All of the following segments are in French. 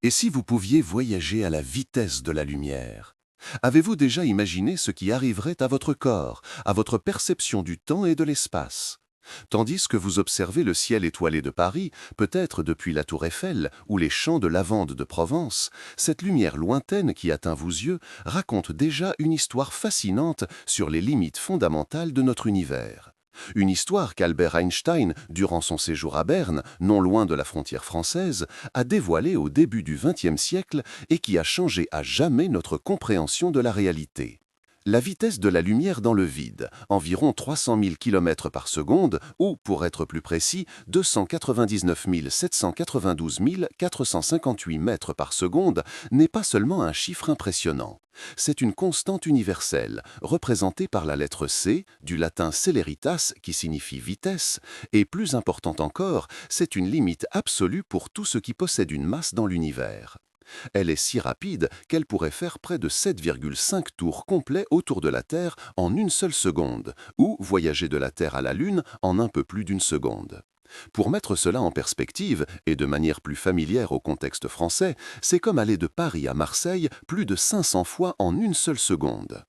Et si vous pouviez voyager à la vitesse de la lumière? Avez-vous déjà imaginé ce qui arriverait à votre corps, à votre perception du temps et de l'espace? Tandis que vous observez le ciel étoilé de Paris, peut-être depuis la tour Eiffel ou les champs de lavande de Provence, cette lumière lointaine qui atteint vos yeux raconte déjà une histoire fascinante sur les limites fondamentales de notre univers. Une histoire qu'Albert Einstein, durant son séjour à Berne, non loin de la frontière française, a dévoilée au début du XXe siècle et qui a changé à jamais notre compréhension de la réalité. La vitesse de la lumière dans le vide, environ 300 000 km par seconde, ou, pour être plus précis, 299 792 458 mètres par seconde, n'est pas seulement un chiffre impressionnant. C'est une constante universelle, représentée par la lettre C, du latin celeritas, qui signifie vitesse, et plus importante encore, c'est une limite absolue pour tout ce qui possède une masse dans l'univers. Elle est si rapide qu'elle pourrait faire près de 7,5 tours complets autour de la Terre en une seule seconde, ou voyager de la Terre à la Lune en un peu plus d'une seconde. Pour mettre cela en perspective, et de manière plus familière au contexte français, c'est comme aller de Paris à Marseille plus de 500 fois en une seule seconde.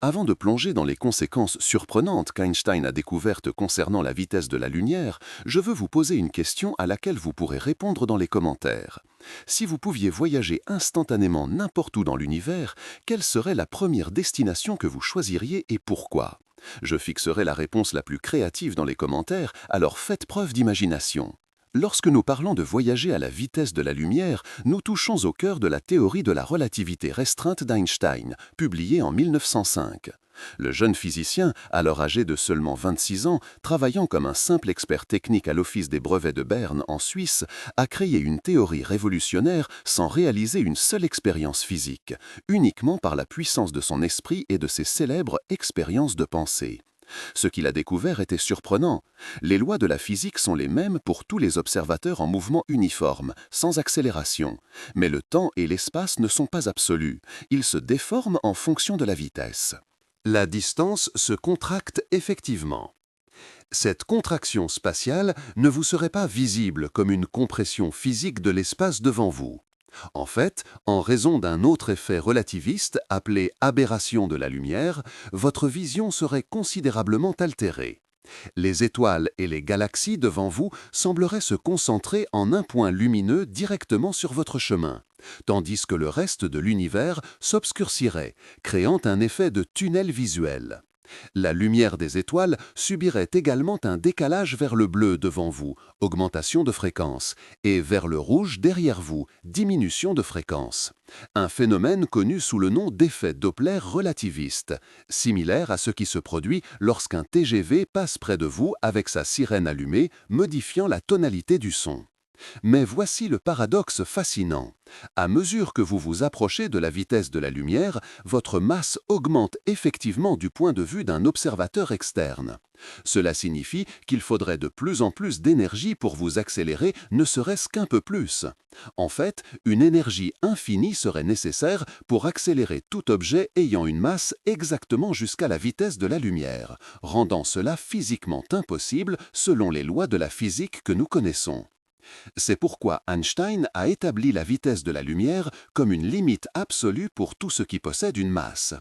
Avant de plonger dans les conséquences surprenantes qu'Einstein a découvertes concernant la vitesse de la lumière, je veux vous poser une question à laquelle vous pourrez répondre dans les commentaires. Si vous pouviez voyager instantanément n'importe où dans l'univers, quelle serait la première destination que vous choisiriez et pourquoi? Je fixerai la réponse la plus créative dans les commentaires, alors faites preuve d'imagination. Lorsque nous parlons de voyager à la vitesse de la lumière, nous touchons au cœur de la théorie de la relativité restreinte d'Einstein, publiée en 1905. Le jeune physicien, alors âgé de seulement 26 ans, travaillant comme un simple expert technique à l'Office des brevets de Berne en Suisse, a créé une théorie révolutionnaire sans réaliser une seule expérience physique, uniquement par la puissance de son esprit et de ses célèbres expériences de pensée. Ce qu'il a découvert était surprenant. Les lois de la physique sont les mêmes pour tous les observateurs en mouvement uniforme, sans accélération. Mais le temps et l'espace ne sont pas absolus. Ils se déforment en fonction de la vitesse. La distance se contracte effectivement. Cette contraction spatiale ne vous serait pas visible comme une compression physique de l'espace devant vous. En fait, en raison d'un autre effet relativiste appelé aberration de la lumière, votre vision serait considérablement altérée. Les étoiles et les galaxies devant vous sembleraient se concentrer en un point lumineux directement sur votre chemin, tandis que le reste de l'univers s'obscurcirait, créant un effet de tunnel visuel. La lumière des étoiles subirait également un décalage vers le bleu devant vous, augmentation de fréquence, et vers le rouge derrière vous, diminution de fréquence. Un phénomène connu sous le nom d'effet Doppler relativiste, similaire à ce qui se produit lorsqu'un TGV passe près de vous avec sa sirène allumée, modifiant la tonalité du son. Mais voici le paradoxe fascinant. À mesure que vous vous approchez de la vitesse de la lumière, votre masse augmente effectivement du point de vue d'un observateur externe. Cela signifie qu'il faudrait de plus en plus d'énergie pour vous accélérer, ne serait-ce qu'un peu plus. En fait, une énergie infinie serait nécessaire pour accélérer tout objet ayant une masse exactement jusqu'à la vitesse de la lumière, rendant cela physiquement impossible selon les lois de la physique que nous connaissons. C'est pourquoi Einstein a établi la vitesse de la lumière comme une limite absolue pour tout ce qui possède une masse.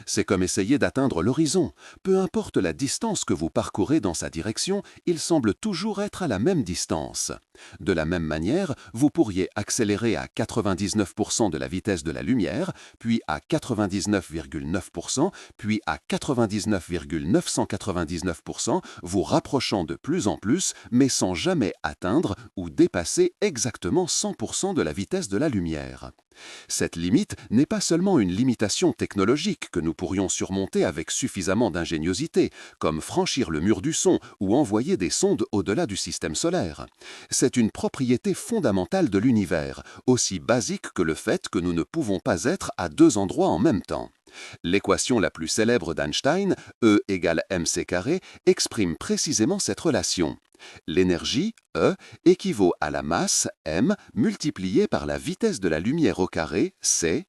C'est comme essayer d'atteindre l'horizon. Peu importe la distance que vous parcourez dans sa direction, il semble toujours être à la même distance. De la même manière, vous pourriez accélérer à 99% de la vitesse de la lumière, puis à 99,9%, puis à 99,999%, vous rapprochant de plus en plus, mais sans jamais atteindre ou dépasser exactement 100% de la vitesse de la lumière. Cette limite n'est pas seulement une limitation technologique que nous pourrions surmonter avec suffisamment d'ingéniosité, comme franchir le mur du son ou envoyer des sondes au-delà du système solaire. C'est une propriété fondamentale de l'univers, aussi basique que le fait que nous ne pouvons pas être à deux endroits en même temps. L'équation la plus célèbre d'Einstein, E égale mc², exprime précisément cette relation. L'énergie, E, équivaut à la masse, m, multipliée par la vitesse de la lumière au carré, c,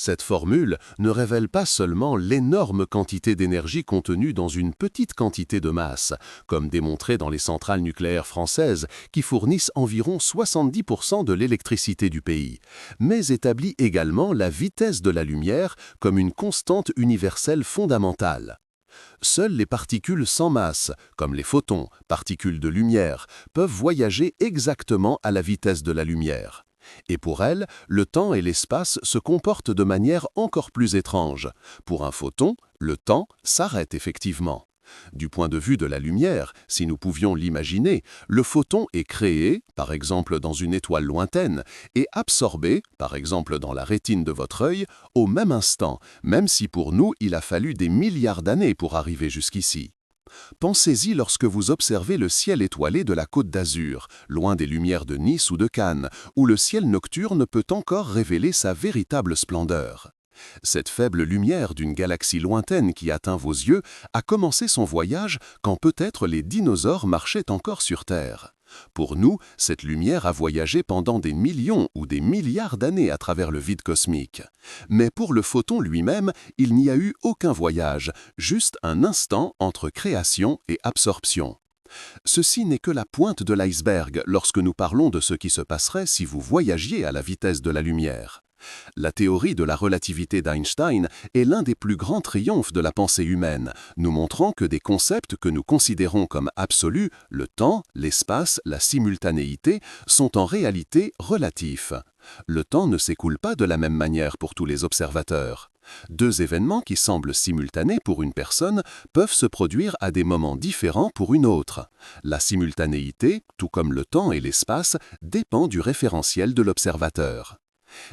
Cette formule ne révèle pas seulement l'énorme quantité d'énergie contenue dans une petite quantité de masse, comme démontré dans les centrales nucléaires françaises qui fournissent environ 70% de l'électricité du pays, mais établit également la vitesse de la lumière comme une constante universelle fondamentale. Seules les particules sans masse, comme les photons, particules de lumière, peuvent voyager exactement à la vitesse de la lumière. Et pour elles, le temps et l'espace se comportent de manière encore plus étrange. Pour un photon, le temps s'arrête effectivement. Du point de vue de la lumière, si nous pouvions l'imaginer, le photon est créé, par exemple dans une étoile lointaine, et absorbé, par exemple dans la rétine de votre œil, au même instant, même si pour nous il a fallu des milliards d'années pour arriver jusqu'ici. Pensez-y lorsque vous observez le ciel étoilé de la Côte d'Azur, loin des lumières de Nice ou de Cannes, où le ciel nocturne peut encore révéler sa véritable splendeur. Cette faible lumière d'une galaxie lointaine qui atteint vos yeux a commencé son voyage quand peut-être les dinosaures marchaient encore sur Terre. Pour nous, cette lumière a voyagé pendant des millions ou des milliards d'années à travers le vide cosmique. Mais pour le photon lui-même, il n'y a eu aucun voyage, juste un instant entre création et absorption. Ceci n'est que la pointe de l'iceberg lorsque nous parlons de ce qui se passerait si vous voyagiez à la vitesse de la lumière. La théorie de la relativité d'Einstein est l'un des plus grands triomphes de la pensée humaine, nous montrant que des concepts que nous considérons comme absolus, le temps, l'espace, la simultanéité, sont en réalité relatifs. Le temps ne s'écoule pas de la même manière pour tous les observateurs. Deux événements qui semblent simultanés pour une personne peuvent se produire à des moments différents pour une autre. La simultanéité, tout comme le temps et l'espace, dépend du référentiel de l'observateur.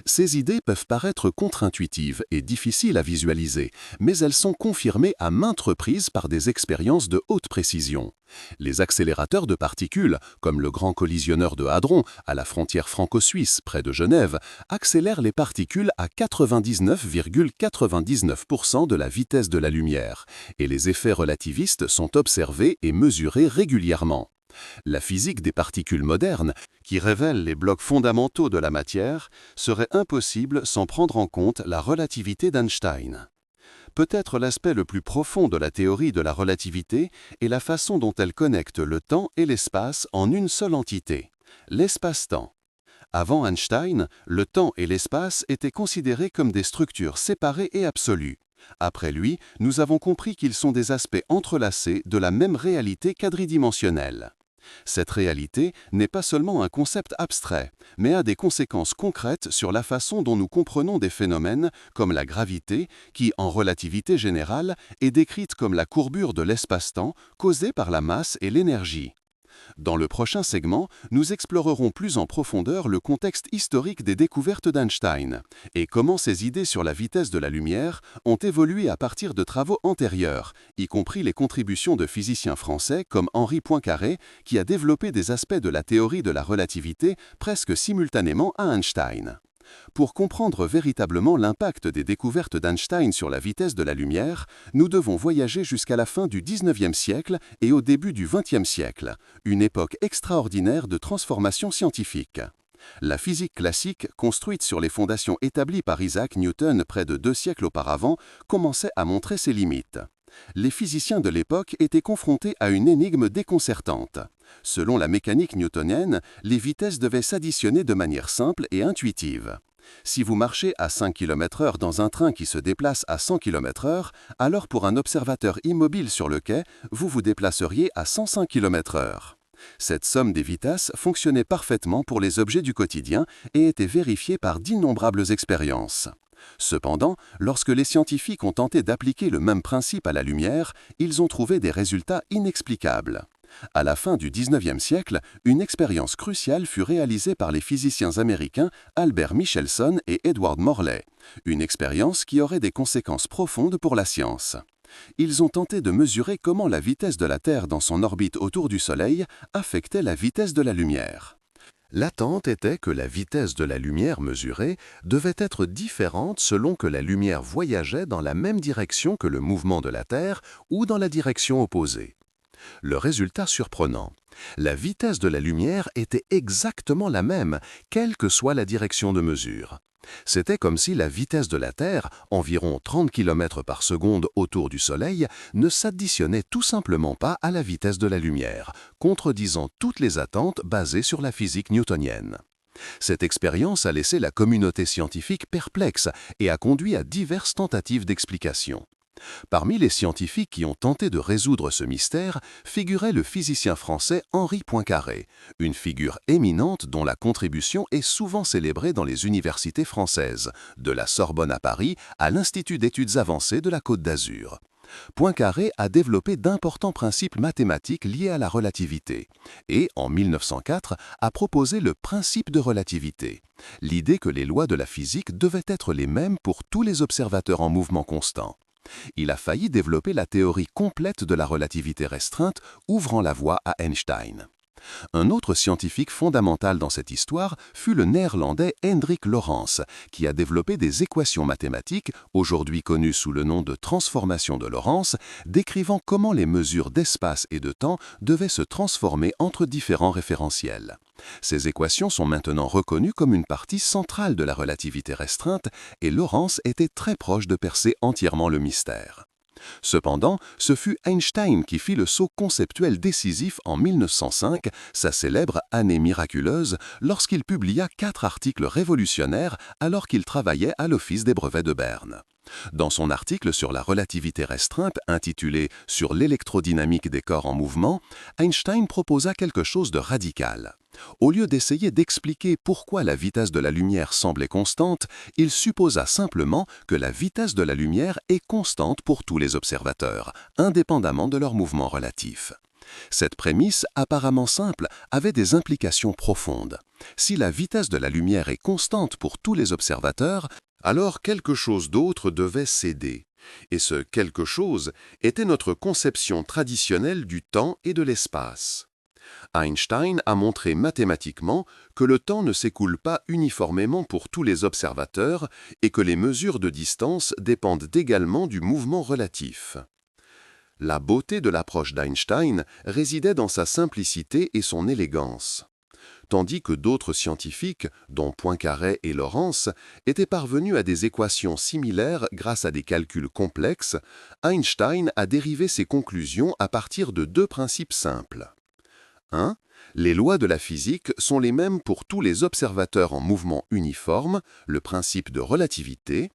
Ces idées peuvent paraître contre-intuitives et difficiles à visualiser, mais elles sont confirmées à maintes reprises par des expériences de haute précision. Les accélérateurs de particules, comme le Grand Collisionneur de Hadron, à la frontière franco-suisse près de Genève, accélèrent les particules à 99,99% de la vitesse de la lumière, et les effets relativistes sont observés et mesurés régulièrement. La physique des particules modernes, qui révèle les blocs fondamentaux de la matière, serait impossible sans prendre en compte la relativité d'Einstein. Peut-être l'aspect le plus profond de la théorie de la relativité est la façon dont elle connecte le temps et l'espace en une seule entité, l'espace-temps. Avant Einstein, le temps et l'espace étaient considérés comme des structures séparées et absolues. Après lui, nous avons compris qu'ils sont des aspects entrelacés de la même réalité quadridimensionnelle. Cette réalité n'est pas seulement un concept abstrait, mais a des conséquences concrètes sur la façon dont nous comprenons des phénomènes comme la gravité, qui, en relativité générale, est décrite comme la courbure de l'espace-temps causée par la masse et l'énergie. Dans le prochain segment, nous explorerons plus en profondeur le contexte historique des découvertes d'Einstein et comment ces idées sur la vitesse de la lumière ont évolué à partir de travaux antérieurs, y compris les contributions de physiciens français comme Henri Poincaré, qui a développé des aspects de la théorie de la relativité presque simultanément à Einstein. Pour comprendre véritablement l'impact des découvertes d'Einstein sur la vitesse de la lumière, nous devons voyager jusqu'à la fin du XIXe siècle et au début du XXe siècle, une époque extraordinaire de transformation scientifique. La physique classique, construite sur les fondations établies par Isaac Newton près de 2 siècles auparavant, commençait à montrer ses limites. Les physiciens de l'époque étaient confrontés à une énigme déconcertante. Selon la mécanique newtonienne, les vitesses devaient s'additionner de manière simple et intuitive. Si vous marchez à 5 km/h dans un train qui se déplace à 100 km/h, alors pour un observateur immobile sur le quai, vous vous déplaceriez à 105 km/h. Cette somme des vitesses fonctionnait parfaitement pour les objets du quotidien et était vérifiée par d'innombrables expériences. Cependant, lorsque les scientifiques ont tenté d'appliquer le même principe à la lumière, ils ont trouvé des résultats inexplicables. À la fin du XIXe siècle, une expérience cruciale fut réalisée par les physiciens américains Albert Michelson et Edward Morley, une expérience qui aurait des conséquences profondes pour la science. Ils ont tenté de mesurer comment la vitesse de la Terre dans son orbite autour du Soleil affectait la vitesse de la lumière. L'attente était que la vitesse de la lumière mesurée devait être différente selon que la lumière voyageait dans la même direction que le mouvement de la Terre ou dans la direction opposée. Le résultat surprenant, la vitesse de la lumière était exactement la même, quelle que soit la direction de mesure. C'était comme si la vitesse de la Terre, environ 30 km par seconde autour du Soleil, ne s'additionnait tout simplement pas à la vitesse de la lumière, contredisant toutes les attentes basées sur la physique newtonienne. Cette expérience a laissé la communauté scientifique perplexe et a conduit à diverses tentatives d'explication. Parmi les scientifiques qui ont tenté de résoudre ce mystère figurait le physicien français Henri Poincaré, une figure éminente dont la contribution est souvent célébrée dans les universités françaises, de la Sorbonne à Paris à l'Institut d'études avancées de la Côte d'Azur. Poincaré a développé d'importants principes mathématiques liés à la relativité et, en 1904, a proposé le principe de relativité, l'idée que les lois de la physique devaient être les mêmes pour tous les observateurs en mouvement constant. Il a failli développer la théorie complète de la relativité restreinte, ouvrant la voie à Einstein. Un autre scientifique fondamental dans cette histoire fut le néerlandais Hendrik Lorentz, qui a développé des équations mathématiques, aujourd'hui connues sous le nom de transformation de Lorentz, décrivant comment les mesures d'espace et de temps devaient se transformer entre différents référentiels. Ces équations sont maintenant reconnues comme une partie centrale de la relativité restreinte et Lorentz était très proche de percer entièrement le mystère. Cependant, ce fut Einstein qui fit le saut conceptuel décisif en 1905, sa célèbre année miraculeuse, lorsqu'il publia 4 articles révolutionnaires alors qu'il travaillait à l'Office des brevets de Berne. Dans son article sur la relativité restreinte, intitulé « Sur l'électrodynamique des corps en mouvement », Einstein proposa quelque chose de radical. Au lieu d'essayer d'expliquer pourquoi la vitesse de la lumière semblait constante, il supposa simplement que la vitesse de la lumière est constante pour tous les observateurs, indépendamment de leur mouvement relatif. Cette prémisse, apparemment simple, avait des implications profondes. Si la vitesse de la lumière est constante pour tous les observateurs, alors quelque chose d'autre devait céder. Et ce quelque chose était notre conception traditionnelle du temps et de l'espace. Einstein a montré mathématiquement que le temps ne s'écoule pas uniformément pour tous les observateurs et que les mesures de distance dépendent également du mouvement relatif. La beauté de l'approche d'Einstein résidait dans sa simplicité et son élégance. Tandis que d'autres scientifiques, dont Poincaré et Lorentz, étaient parvenus à des équations similaires grâce à des calculs complexes, Einstein a dérivé ses conclusions à partir de 2 principes simples. 1. Les lois de la physique sont les mêmes pour tous les observateurs en mouvement uniforme, le principe de relativité.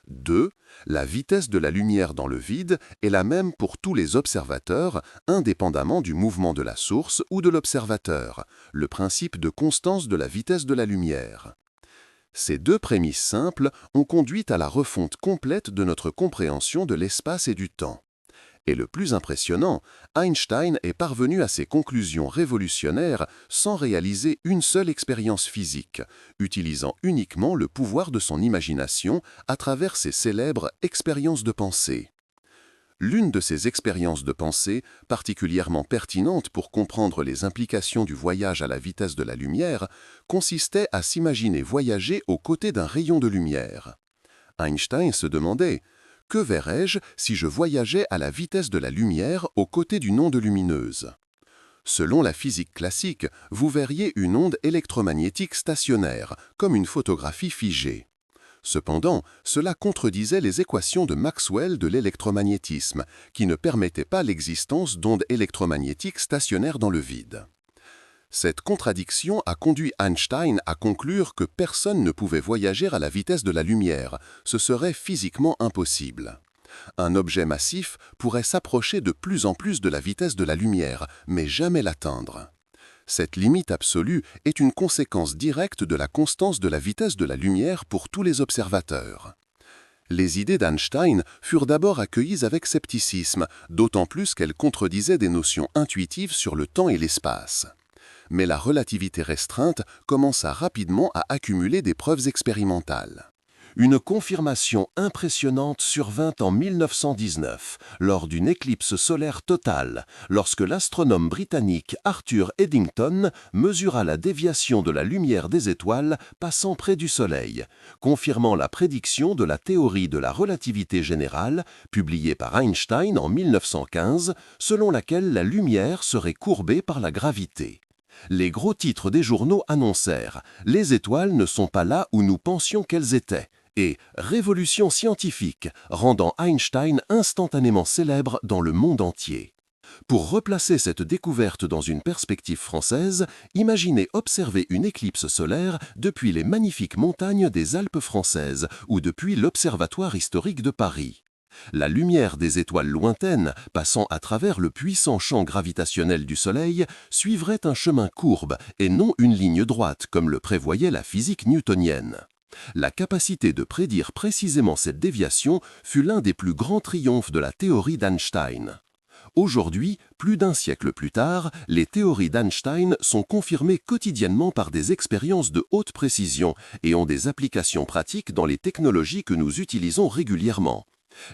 2. La vitesse de la lumière dans le vide est la même pour tous les observateurs, indépendamment du mouvement de la source ou de l'observateur, le principe de constance de la vitesse de la lumière. Ces 2 prémices simples ont conduit à la refonte complète de notre compréhension de l'espace et du temps. Et le plus impressionnant, Einstein est parvenu à ces conclusions révolutionnaires sans réaliser une seule expérience physique, utilisant uniquement le pouvoir de son imagination à travers ses célèbres expériences de pensée. L'une de ces expériences de pensée, particulièrement pertinente pour comprendre les implications du voyage à la vitesse de la lumière, consistait à s'imaginer voyager aux côtés d'un rayon de lumière. Einstein se demandait: que verrais-je si je voyageais à la vitesse de la lumière aux côtés d'une onde lumineuse? Selon la physique classique, vous verriez une onde électromagnétique stationnaire, comme une photographie figée. Cependant, cela contredisait les équations de Maxwell de l'électromagnétisme, qui ne permettaient pas l'existence d'ondes électromagnétiques stationnaires dans le vide. Cette contradiction a conduit Einstein à conclure que personne ne pouvait voyager à la vitesse de la lumière, ce serait physiquement impossible. Un objet massif pourrait s'approcher de plus en plus de la vitesse de la lumière, mais jamais l'atteindre. Cette limite absolue est une conséquence directe de la constance de la vitesse de la lumière pour tous les observateurs. Les idées d'Einstein furent d'abord accueillies avec scepticisme, d'autant plus qu'elles contredisaient des notions intuitives sur le temps et l'espace. Mais la relativité restreinte commença rapidement à accumuler des preuves expérimentales. Une confirmation impressionnante survint en 1919, lors d'une éclipse solaire totale, lorsque l'astronome britannique Arthur Eddington mesura la déviation de la lumière des étoiles passant près du Soleil, confirmant la prédiction de la théorie de la relativité générale, publiée par Einstein en 1915, selon laquelle la lumière serait courbée par la gravité. Les gros titres des journaux annoncèrent « Les étoiles ne sont pas là où nous pensions qu'elles étaient » et « Révolution scientifique », rendant Einstein instantanément célèbre dans le monde entier. Pour replacer cette découverte dans une perspective française, imaginez observer une éclipse solaire depuis les magnifiques montagnes des Alpes françaises ou depuis l'Observatoire historique de Paris. La lumière des étoiles lointaines, passant à travers le puissant champ gravitationnel du Soleil, suivrait un chemin courbe et non une ligne droite comme le prévoyait la physique newtonienne. La capacité de prédire précisément cette déviation fut l'un des plus grands triomphes de la théorie d'Einstein. Aujourd'hui, plus d'un siècle plus tard, les théories d'Einstein sont confirmées quotidiennement par des expériences de haute précision et ont des applications pratiques dans les technologies que nous utilisons régulièrement.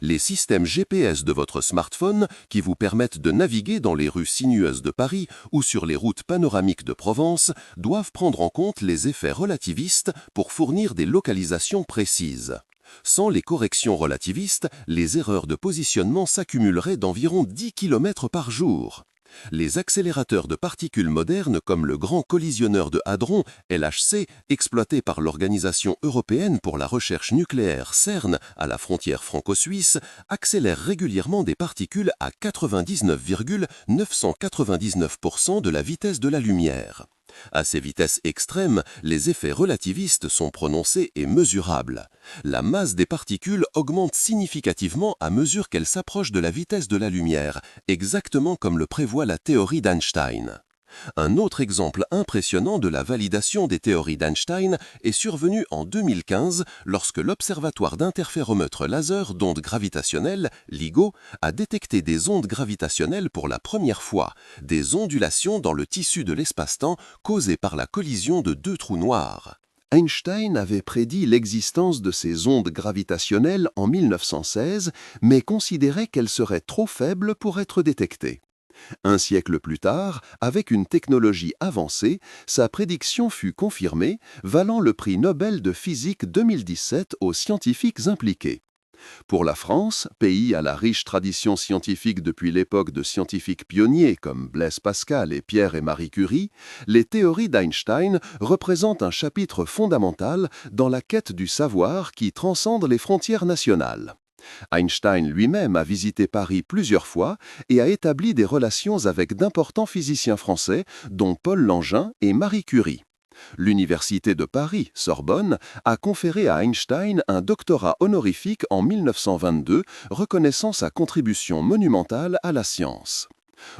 Les systèmes GPS de votre smartphone qui vous permettent de naviguer dans les rues sinueuses de Paris ou sur les routes panoramiques de Provence doivent prendre en compte les effets relativistes pour fournir des localisations précises. Sans les corrections relativistes, les erreurs de positionnement s'accumuleraient d'environ 10 km par jour. Les accélérateurs de particules modernes comme le Grand Collisionneur de Hadron, LHC, exploité par l'Organisation européenne pour la recherche nucléaire CERN à la frontière franco-suisse, accélèrent régulièrement des particules à 99,999% de la vitesse de la lumière. À ces vitesses extrêmes, les effets relativistes sont prononcés et mesurables. La masse des particules augmente significativement à mesure qu'elles s'approchent de la vitesse de la lumière, exactement comme le prévoit la théorie d'Einstein. Un autre exemple impressionnant de la validation des théories d'Einstein est survenu en 2015 lorsque l'Observatoire d'interféromètres laser d'ondes gravitationnelles, LIGO, a détecté des ondes gravitationnelles pour la première fois, des ondulations dans le tissu de l'espace-temps causées par la collision de deux trous noirs. Einstein avait prédit l'existence de ces ondes gravitationnelles en 1916, mais considérait qu'elles seraient trop faibles pour être détectées. Un siècle plus tard, avec une technologie avancée, sa prédiction fut confirmée, valant le prix Nobel de physique 2017 aux scientifiques impliqués. Pour la France, pays à la riche tradition scientifique depuis l'époque de scientifiques pionniers comme Blaise Pascal et Pierre et Marie Curie, les théories d'Einstein représentent un chapitre fondamental dans la quête du savoir qui transcende les frontières nationales. Einstein lui-même a visité Paris plusieurs fois et a établi des relations avec d'importants physiciens français, dont Paul Langin et Marie Curie. L'Université de Paris, Sorbonne, a conféré à Einstein un doctorat honorifique en 1922, reconnaissant sa contribution monumentale à la science.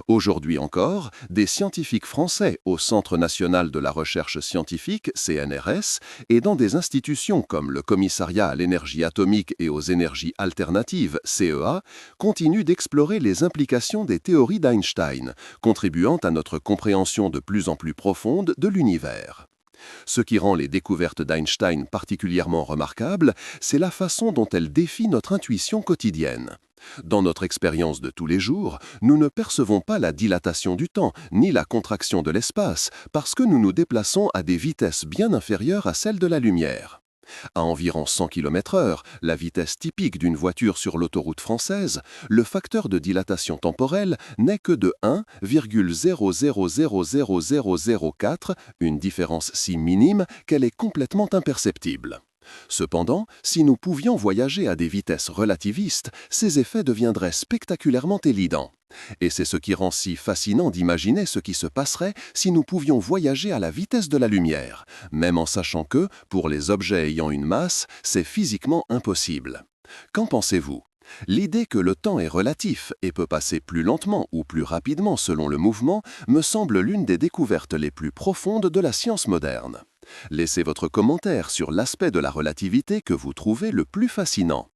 Aujourd'hui encore, des scientifiques français au Centre national de la recherche scientifique, CNRS, et dans des institutions comme le Commissariat à l'énergie atomique et aux énergies alternatives, CEA, continuent d'explorer les implications des théories d'Einstein, contribuant à notre compréhension de plus en plus profonde de l'univers. Ce qui rend les découvertes d'Einstein particulièrement remarquables, c'est la façon dont elles défient notre intuition quotidienne. Dans notre expérience de tous les jours, nous ne percevons pas la dilatation du temps ni la contraction de l'espace parce que nous nous déplaçons à des vitesses bien inférieures à celles de la lumière. À environ 100 km/h, la vitesse typique d'une voiture sur l'autoroute française, le facteur de dilatation temporelle n'est que de 1,000004, une différence si minime qu'elle est complètement imperceptible. Cependant, si nous pouvions voyager à des vitesses relativistes, ces effets deviendraient spectaculairement évidents. Et c'est ce qui rend si fascinant d'imaginer ce qui se passerait si nous pouvions voyager à la vitesse de la lumière, même en sachant que, pour les objets ayant une masse, c'est physiquement impossible. Qu'en pensez-vous ? L'idée que le temps est relatif et peut passer plus lentement ou plus rapidement selon le mouvement me semble l'une des découvertes les plus profondes de la science moderne. Laissez votre commentaire sur l'aspect de la relativité que vous trouvez le plus fascinant.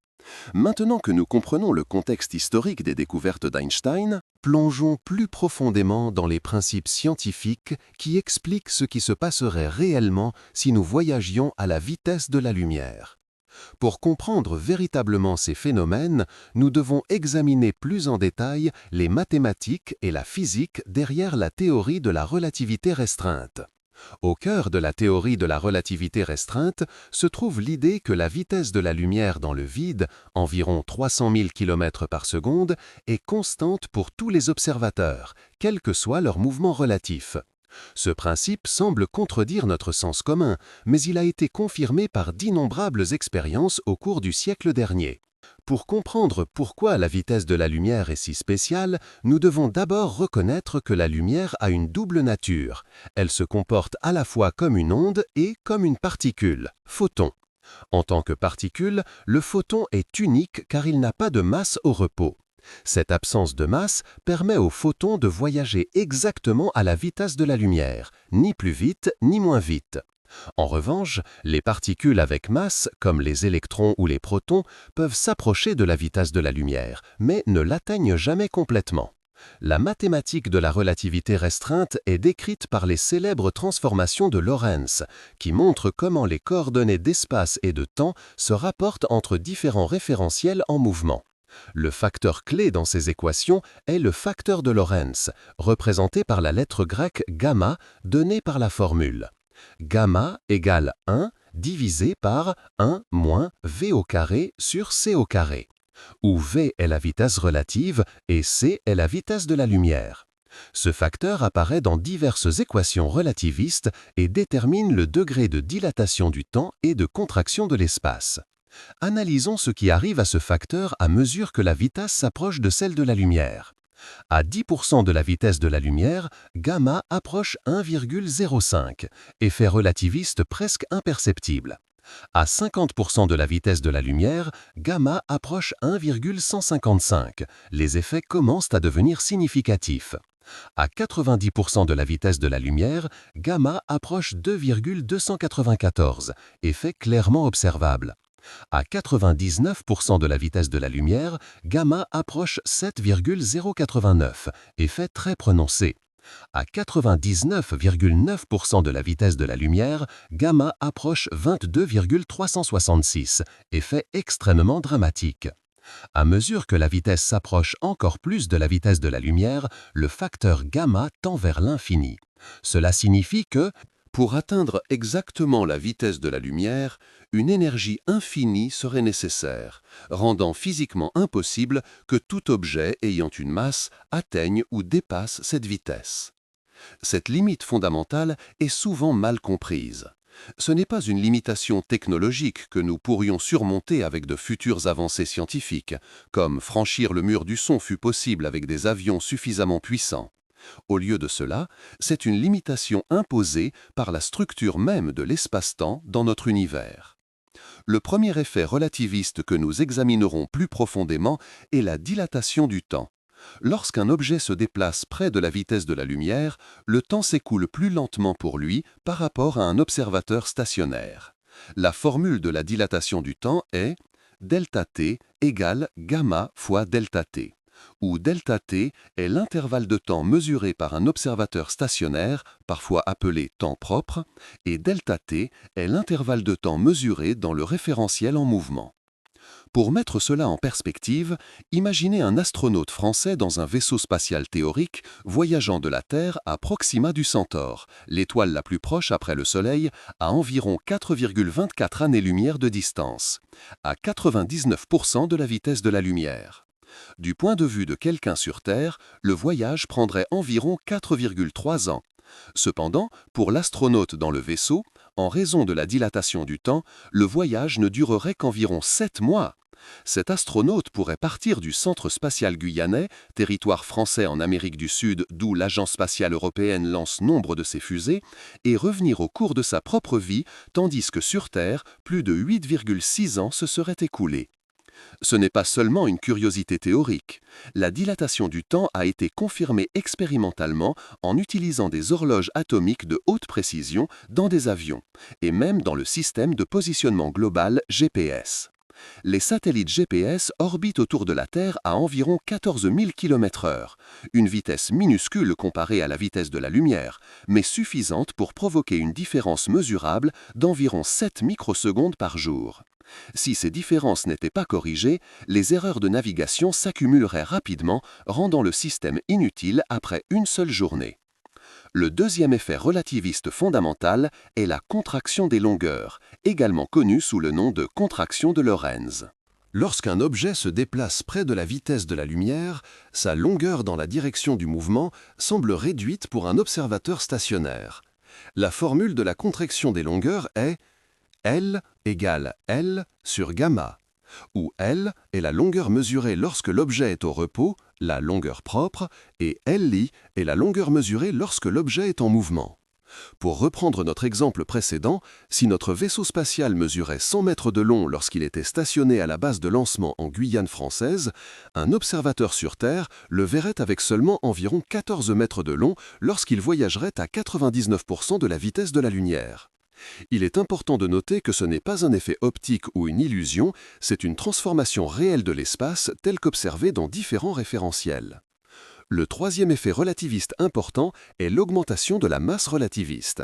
Maintenant que nous comprenons le contexte historique des découvertes d'Einstein, plongeons plus profondément dans les principes scientifiques qui expliquent ce qui se passerait réellement si nous voyagions à la vitesse de la lumière. Pour comprendre véritablement ces phénomènes, nous devons examiner plus en détail les mathématiques et la physique derrière la théorie de la relativité restreinte. Au cœur de la théorie de la relativité restreinte se trouve l'idée que la vitesse de la lumière dans le vide, environ 300 000 km par seconde, est constante pour tous les observateurs, quel que soit leur mouvement relatif. Ce principe semble contredire notre sens commun, mais il a été confirmé par d'innombrables expériences au cours du siècle dernier. Pour comprendre pourquoi la vitesse de la lumière est si spéciale, nous devons d'abord reconnaître que la lumière a une double nature. Elle se comporte à la fois comme une onde et comme une particule, photon. En tant que particule, le photon est unique car il n'a pas de masse au repos. Cette absence de masse permet au photon de voyager exactement à la vitesse de la lumière, ni plus vite ni moins vite. En revanche, les particules avec masse, comme les électrons ou les protons, peuvent s'approcher de la vitesse de la lumière, mais ne l'atteignent jamais complètement. La mathématique de la relativité restreinte est décrite par les célèbres transformations de Lorentz, qui montrent comment les coordonnées d'espace et de temps se rapportent entre différents référentiels en mouvement. Le facteur clé dans ces équations est le facteur de Lorentz, représenté par la lettre grecque gamma, donnée par la formule. Gamma égale 1 divisé par 1 moins v au carré sur c au carré, où v est la vitesse relative et c est la vitesse de la lumière. Ce facteur apparaît dans diverses équations relativistes et détermine le degré de dilatation du temps et de contraction de l'espace. Analysons ce qui arrive à ce facteur à mesure que la vitesse s'approche de celle de la lumière. À 10% de la vitesse de la lumière, gamma approche 1,05, effet relativiste presque imperceptible. À 50% de la vitesse de la lumière, gamma approche 1,155. Les effets commencent à devenir significatifs. À 90% de la vitesse de la lumière, gamma approche 2,294, effet clairement observable. À 99% de la vitesse de la lumière, gamma approche 7,089, effet très prononcé. À 99,9% de la vitesse de la lumière, gamma approche 22,366, effet extrêmement dramatique. À mesure que la vitesse s'approche encore plus de la vitesse de la lumière, le facteur gamma tend vers l'infini. Cela signifie que, pour atteindre exactement la vitesse de la lumière, une énergie infinie serait nécessaire, rendant physiquement impossible que tout objet ayant une masse atteigne ou dépasse cette vitesse. Cette limite fondamentale est souvent mal comprise. Ce n'est pas une limitation technologique que nous pourrions surmonter avec de futures avancées scientifiques, comme franchir le mur du son fut possible avec des avions suffisamment puissants. Au lieu de cela, c'est une limitation imposée par la structure même de l'espace-temps dans notre univers. Le premier effet relativiste que nous examinerons plus profondément est la dilatation du temps. Lorsqu'un objet se déplace près de la vitesse de la lumière, le temps s'écoule plus lentement pour lui par rapport à un observateur stationnaire. La formule de la dilatation du temps est ΔT égale gamma fois ΔT, où ΔT est l'intervalle de temps mesuré par un observateur stationnaire, parfois appelé temps propre, et ΔT est l'intervalle de temps mesuré dans le référentiel en mouvement. Pour mettre cela en perspective, imaginez un astronaute français dans un vaisseau spatial théorique voyageant de la Terre à Proxima du Centaure, l'étoile la plus proche après le Soleil, à environ 4,24 années-lumière de distance, à 99% de la vitesse de la lumière. Du point de vue de quelqu'un sur Terre, le voyage prendrait environ 4,3 ans. Cependant, pour l'astronaute dans le vaisseau, en raison de la dilatation du temps, le voyage ne durerait qu'environ 7 mois. Cet astronaute pourrait partir du Centre spatial guyanais, territoire français en Amérique du Sud d'où l'Agence spatiale européenne lance nombre de ses fusées, et revenir au cours de sa propre vie, tandis que sur Terre, plus de 8,6 ans se seraient écoulés. Ce n'est pas seulement une curiosité théorique. La dilatation du temps a été confirmée expérimentalement en utilisant des horloges atomiques de haute précision dans des avions, et même dans le système de positionnement global GPS. Les satellites GPS orbitent autour de la Terre à environ 14 000 km/h, une vitesse minuscule comparée à la vitesse de la lumière, mais suffisante pour provoquer une différence mesurable d'environ 7 microsecondes par jour. Si ces différences n'étaient pas corrigées, les erreurs de navigation s'accumuleraient rapidement, rendant le système inutile après une seule journée. Le deuxième effet relativiste fondamental est la contraction des longueurs, également connue sous le nom de contraction de Lorentz. Lorsqu'un objet se déplace près de la vitesse de la lumière, sa longueur dans la direction du mouvement semble réduite pour un observateur stationnaire. La formule de la contraction des longueurs est L égale L sur gamma, où L est la longueur mesurée lorsque l'objet est au repos, la longueur propre, et LI est la longueur mesurée lorsque l'objet est en mouvement. Pour reprendre notre exemple précédent, si notre vaisseau spatial mesurait 100 mètres de long lorsqu'il était stationné à la base de lancement en Guyane française, un observateur sur Terre le verrait avec seulement environ 14 mètres de long lorsqu'il voyagerait à 99% de la vitesse de la lumière. Il est important de noter que ce n'est pas un effet optique ou une illusion, c'est une transformation réelle de l'espace telle qu'observée dans différents référentiels. Le troisième effet relativiste important est l'augmentation de la masse relativiste.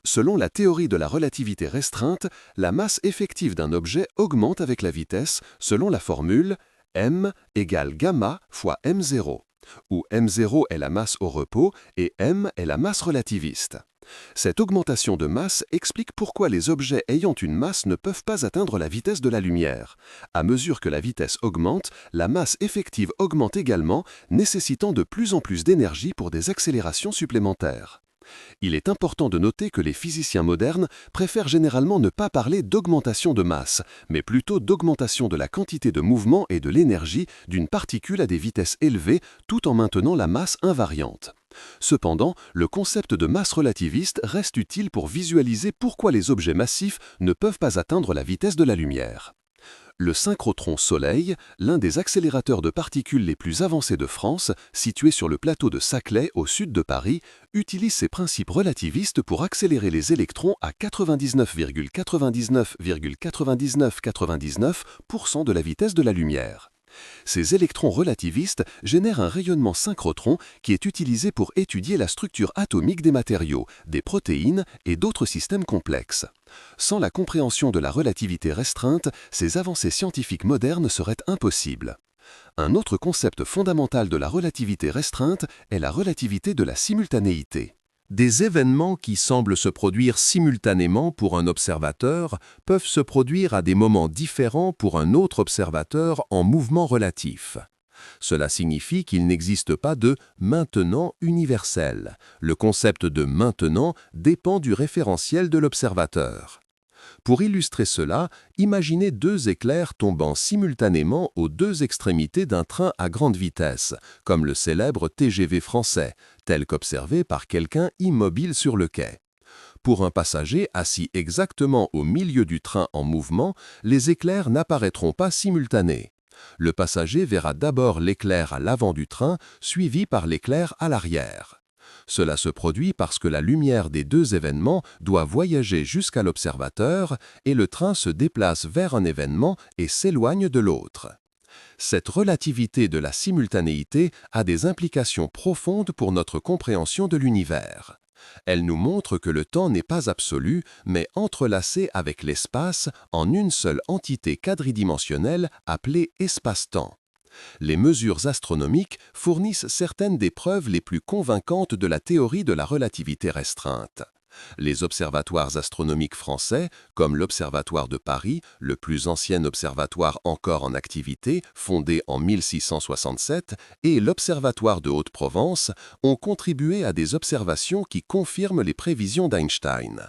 Selon la théorie de la relativité restreinte, la masse effective d'un objet augmente avec la vitesse selon la formule m égale gamma fois m0, où m0 est la masse au repos et m est la masse relativiste. Cette augmentation de masse explique pourquoi les objets ayant une masse ne peuvent pas atteindre la vitesse de la lumière. À mesure que la vitesse augmente, la masse effective augmente également, nécessitant de plus en plus d'énergie pour des accélérations supplémentaires. Il est important de noter que les physiciens modernes préfèrent généralement ne pas parler d'augmentation de masse, mais plutôt d'augmentation de la quantité de mouvement et de l'énergie d'une particule à des vitesses élevées tout en maintenant la masse invariante. Cependant, le concept de masse relativiste reste utile pour visualiser pourquoi les objets massifs ne peuvent pas atteindre la vitesse de la lumière. Le synchrotron Soleil, l'un des accélérateurs de particules les plus avancés de France, situé sur le plateau de Saclay au sud de Paris, utilise ces principes relativistes pour accélérer les électrons à 99,99,9999% de la vitesse de la lumière. Ces électrons relativistes génèrent un rayonnement synchrotron qui est utilisé pour étudier la structure atomique des matériaux, des protéines et d'autres systèmes complexes. Sans la compréhension de la relativité restreinte, ces avancées scientifiques modernes seraient impossibles. Un autre concept fondamental de la relativité restreinte est la relativité de la simultanéité. Des événements qui semblent se produire simultanément pour un observateur peuvent se produire à des moments différents pour un autre observateur en mouvement relatif. Cela signifie qu'il n'existe pas de maintenant universel. Le concept de maintenant dépend du référentiel de l'observateur. Pour illustrer cela, imaginez deux éclairs tombant simultanément aux deux extrémités d'un train à grande vitesse, comme le célèbre TGV français, tel qu'observé par quelqu'un immobile sur le quai. Pour un passager assis exactement au milieu du train en mouvement, les éclairs n'apparaîtront pas simultanés. Le passager verra d'abord l'éclair à l'avant du train, suivi par l'éclair à l'arrière. Cela se produit parce que la lumière des deux événements doit voyager jusqu'à l'observateur et le train se déplace vers un événement et s'éloigne de l'autre. Cette relativité de la simultanéité a des implications profondes pour notre compréhension de l'univers. Elle nous montre que le temps n'est pas absolu, mais entrelacé avec l'espace en une seule entité quadridimensionnelle appelée espace-temps. Les mesures astronomiques fournissent certaines des preuves les plus convaincantes de la théorie de la relativité restreinte. Les observatoires astronomiques français, comme l'Observatoire de Paris, le plus ancien observatoire encore en activité, fondé en 1667, et l'Observatoire de Haute-Provence, ont contribué à des observations qui confirment les prévisions d'Einstein.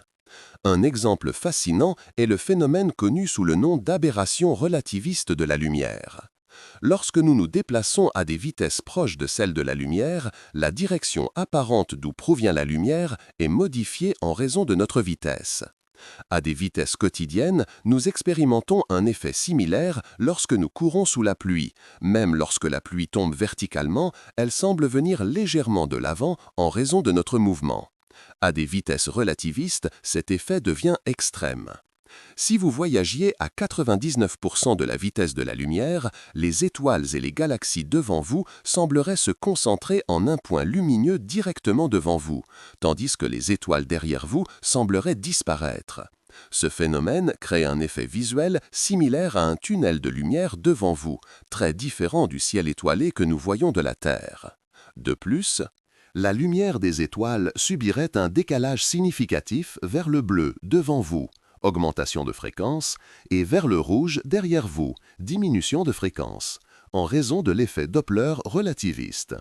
Un exemple fascinant est le phénomène connu sous le nom d'aberration relativiste de la lumière. Lorsque nous nous déplaçons à des vitesses proches de celles de la lumière, la direction apparente d'où provient la lumière est modifiée en raison de notre vitesse. À des vitesses quotidiennes, nous expérimentons un effet similaire lorsque nous courons sous la pluie. Même lorsque la pluie tombe verticalement, elle semble venir légèrement de l'avant en raison de notre mouvement. À des vitesses relativistes, cet effet devient extrême. Si vous voyagiez à 99% de la vitesse de la lumière, les étoiles et les galaxies devant vous sembleraient se concentrer en un point lumineux directement devant vous, tandis que les étoiles derrière vous sembleraient disparaître. Ce phénomène crée un effet visuel similaire à un tunnel de lumière devant vous, très différent du ciel étoilé que nous voyons de la Terre. De plus, la lumière des étoiles subirait un décalage significatif vers le bleu devant vous. augmentation de fréquence, et vers le rouge derrière vous, diminution de fréquence, en raison de l'effet Doppler relativiste.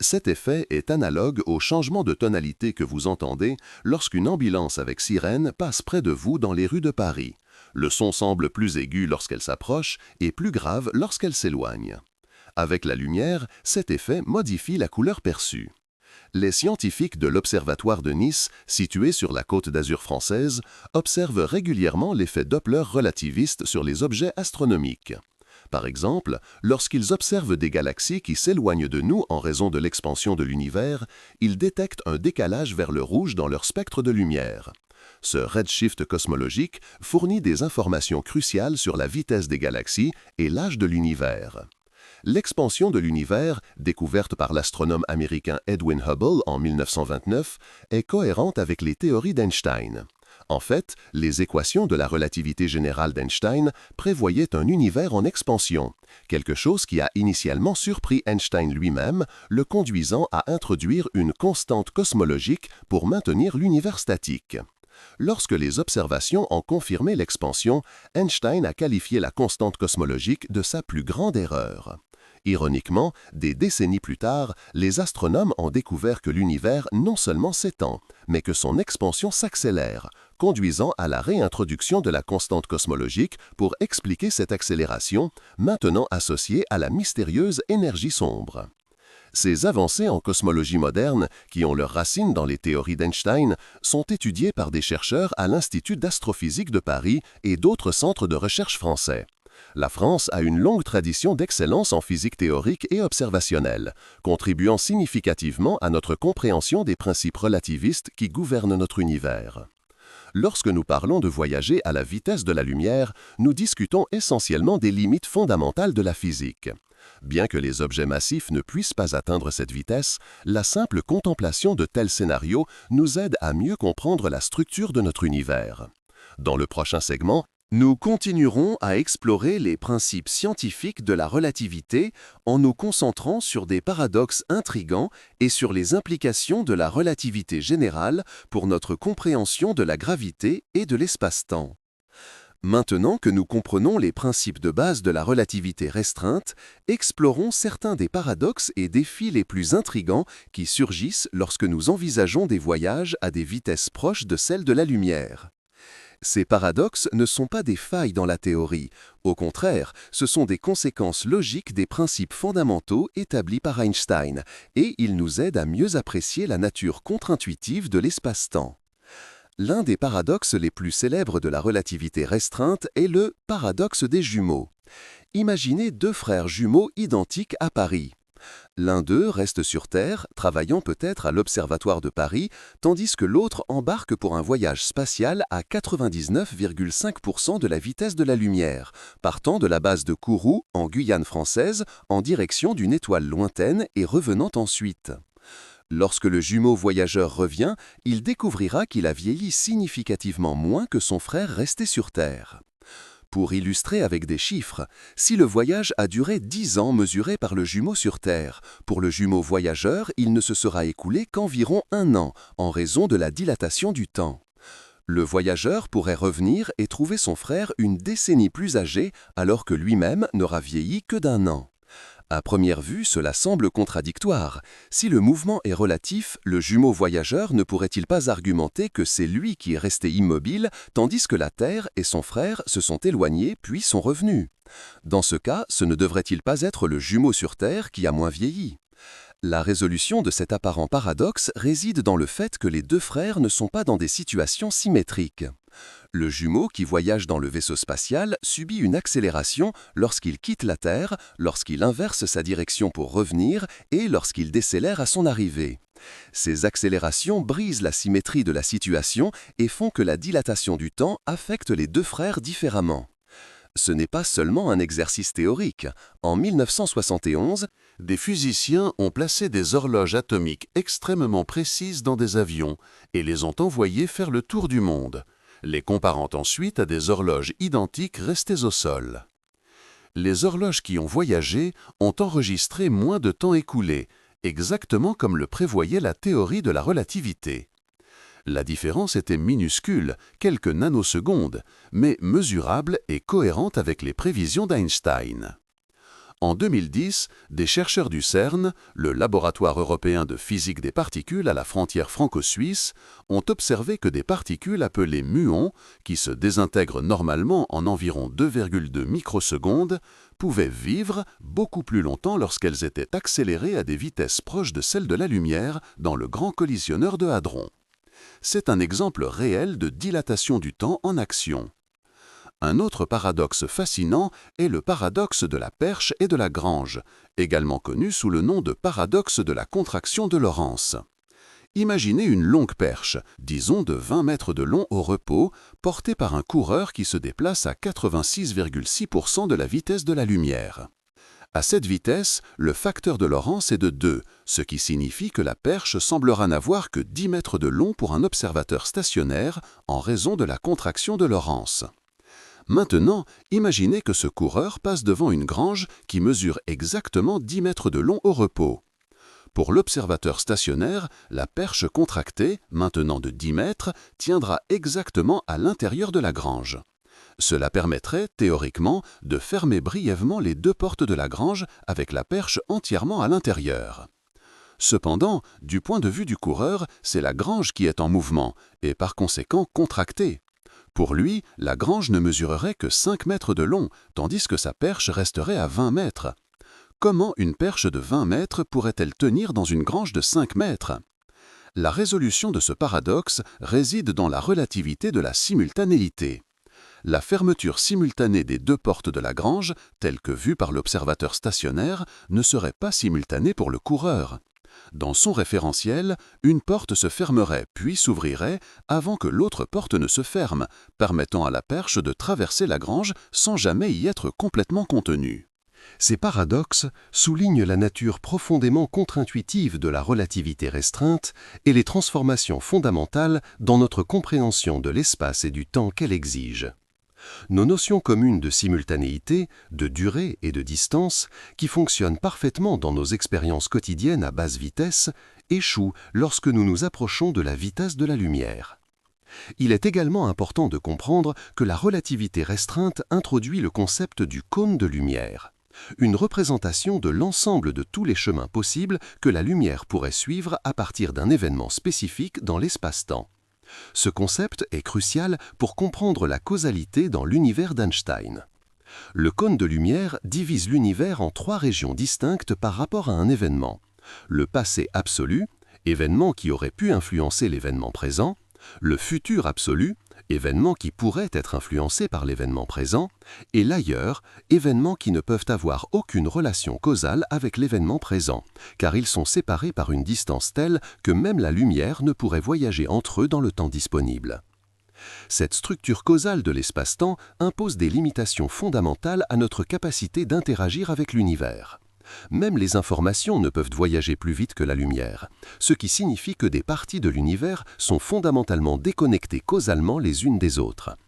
Cet effet est analogue au changement de tonalité que vous entendez lorsqu'une ambulance avec sirène passe près de vous dans les rues de Paris. Le son semble plus aigu lorsqu'elle s'approche et plus grave lorsqu'elle s'éloigne. Avec la lumière, cet effet modifie la couleur perçue. Les scientifiques de l'Observatoire de Nice, situé sur la Côte d'Azur française, observent régulièrement l'effet Doppler relativiste sur les objets astronomiques. Par exemple, lorsqu'ils observent des galaxies qui s'éloignent de nous en raison de l'expansion de l'univers, ils détectent un décalage vers le rouge dans leur spectre de lumière. Ce redshift cosmologique fournit des informations cruciales sur la vitesse des galaxies et l'âge de l'univers. L'expansion de l'univers, découverte par l'astronome américain Edwin Hubble en 1929, est cohérente avec les théories d'Einstein. En fait, les équations de la relativité générale d'Einstein prévoyaient un univers en expansion, quelque chose qui a initialement surpris Einstein lui-même, le conduisant à introduire une constante cosmologique pour maintenir l'univers statique. Lorsque les observations ont confirmé l'expansion, Einstein a qualifié la constante cosmologique de sa plus grande erreur. Ironiquement, des décennies plus tard, les astronomes ont découvert que l'univers non seulement s'étend, mais que son expansion s'accélère, conduisant à la réintroduction de la constante cosmologique pour expliquer cette accélération, maintenant associée à la mystérieuse énergie sombre. Ces avancées en cosmologie moderne, qui ont leurs racines dans les théories d'Einstein, sont étudiées par des chercheurs à l'Institut d'astrophysique de Paris et d'autres centres de recherche français. La France a une longue tradition d'excellence en physique théorique et observationnelle, contribuant significativement à notre compréhension des principes relativistes qui gouvernent notre univers. Lorsque nous parlons de voyager à la vitesse de la lumière, nous discutons essentiellement des limites fondamentales de la physique. Bien que les objets massifs ne puissent pas atteindre cette vitesse, la simple contemplation de tels scénarios nous aide à mieux comprendre la structure de notre univers. Dans le prochain segment, nous continuerons à explorer les principes scientifiques de la relativité en nous concentrant sur des paradoxes intrigants et sur les implications de la relativité générale pour notre compréhension de la gravité et de l'espace-temps. Maintenant que nous comprenons les principes de base de la relativité restreinte, explorons certains des paradoxes et défis les plus intrigants qui surgissent lorsque nous envisageons des voyages à des vitesses proches de celles de la lumière. Ces paradoxes ne sont pas des failles dans la théorie, au contraire, ce sont des conséquences logiques des principes fondamentaux établis par Einstein, et ils nous aident à mieux apprécier la nature contre-intuitive de l'espace-temps. L'un des paradoxes les plus célèbres de la relativité restreinte est le paradoxe des jumeaux. Imaginez deux frères jumeaux identiques à Paris. L'un d'eux reste sur Terre, travaillant peut-être à l'Observatoire de Paris, tandis que l'autre embarque pour un voyage spatial à 99,5% de la vitesse de la lumière, partant de la base de Kourou, en Guyane française, en direction d'une étoile lointaine et revenant ensuite. Lorsque le jumeau voyageur revient, il découvrira qu'il a vieilli significativement moins que son frère resté sur Terre. Pour illustrer avec des chiffres, si le voyage a duré 10 ans mesurés par le jumeau sur Terre, pour le jumeau voyageur, il ne se sera écoulé qu'environ 1 an, en raison de la dilatation du temps. Le voyageur pourrait revenir et trouver son frère une décennie plus âgé, alors que lui-même n'aura vieilli que d'1 an. À première vue, cela semble contradictoire. Si le mouvement est relatif, le jumeau voyageur ne pourrait-il pas argumenter que c'est lui qui est resté immobile, tandis que la Terre et son frère se sont éloignés puis sont revenus? Dans ce cas, ce ne devrait-il pas être le jumeau sur Terre qui a moins vieilli? La résolution de cet apparent paradoxe réside dans le fait que les deux frères ne sont pas dans des situations symétriques. Le jumeau qui voyage dans le vaisseau spatial subit une accélération lorsqu'il quitte la Terre, lorsqu'il inverse sa direction pour revenir et lorsqu'il décélère à son arrivée. Ces accélérations brisent la symétrie de la situation et font que la dilatation du temps affecte les deux frères différemment. Ce n'est pas seulement un exercice théorique. En 1971, des physiciens ont placé des horloges atomiques extrêmement précises dans des avions et les ont envoyées faire le tour du monde, les comparant ensuite à des horloges identiques restées au sol. Les horloges qui ont voyagé ont enregistré moins de temps écoulé, exactement comme le prévoyait la théorie de la relativité. La différence était minuscule, quelques nanosecondes, mais mesurable et cohérente avec les prévisions d'Einstein. En 2010, des chercheurs du CERN, le laboratoire européen de physique des particules à la frontière franco-suisse, ont observé que des particules appelées muons, qui se désintègrent normalement en environ 2,2 microsecondes, pouvaient vivre beaucoup plus longtemps lorsqu'elles étaient accélérées à des vitesses proches de celles de la lumière dans le Grand Collisionneur de Hadron. C'est un exemple réel de dilatation du temps en action. Un autre paradoxe fascinant est le paradoxe de la perche et de Lagrange, également connu sous le nom de paradoxe de la contraction de Lorentz. Imaginez une longue perche, disons de 20 mètres de long au repos, portée par un coureur qui se déplace à 86,6% de la vitesse de la lumière. À cette vitesse, le facteur de Lorentz est de 2, ce qui signifie que la perche semblera n'avoir que 10 mètres de long pour un observateur stationnaire en raison de la contraction de Lorentz. Maintenant, imaginez que ce coureur passe devant une grange qui mesure exactement 10 mètres de long au repos. Pour l'observateur stationnaire, la perche contractée, maintenant de 10 mètres, tiendra exactement à l'intérieur de la grange. Cela permettrait, théoriquement, de fermer brièvement les deux portes de la grange avec la perche entièrement à l'intérieur. Cependant, du point de vue du coureur, c'est la grange qui est en mouvement et par conséquent contractée. Pour lui, la grange ne mesurerait que 5 mètres de long, tandis que sa perche resterait à 20 mètres. Comment une perche de 20 mètres pourrait-elle tenir dans une grange de 5 mètres? La résolution de ce paradoxe réside dans la relativité de la simultanéité. La fermeture simultanée des deux portes de la grange, telle que vue par l'observateur stationnaire, ne serait pas simultanée pour le coureur. Dans son référentiel, une porte se fermerait puis s'ouvrirait avant que l'autre porte ne se ferme, permettant à la perche de traverser la grange sans jamais y être complètement contenue. Ces paradoxes soulignent la nature profondément contre-intuitive de la relativité restreinte et les transformations fondamentales dans notre compréhension de l'espace et du temps qu'elle exige. Nos notions communes de simultanéité, de durée et de distance, qui fonctionnent parfaitement dans nos expériences quotidiennes à basse vitesse, échouent lorsque nous nous approchons de la vitesse de la lumière. Il est également important de comprendre que la relativité restreinte introduit le concept du cône de lumière, une représentation de l'ensemble de tous les chemins possibles que la lumière pourrait suivre à partir d'un événement spécifique dans l'espace-temps. Ce concept est crucial pour comprendre la causalité dans l'univers d'Einstein. Le cône de lumière divise l'univers en 3 régions distinctes par rapport à un événement. Le passé absolu, événement qui aurait pu influencer l'événement présent, le futur absolu, événements qui pourraient être influencés par l'événement présent, et l'ailleurs, événements qui ne peuvent avoir aucune relation causale avec l'événement présent, car ils sont séparés par une distance telle que même la lumière ne pourrait voyager entre eux dans le temps disponible. Cette structure causale de l'espace-temps impose des limitations fondamentales à notre capacité d'interagir avec l'univers. Même les informations ne peuvent voyager plus vite que la lumière, ce qui signifie que des parties de l'univers sont fondamentalement déconnectées causalement les unes des autres.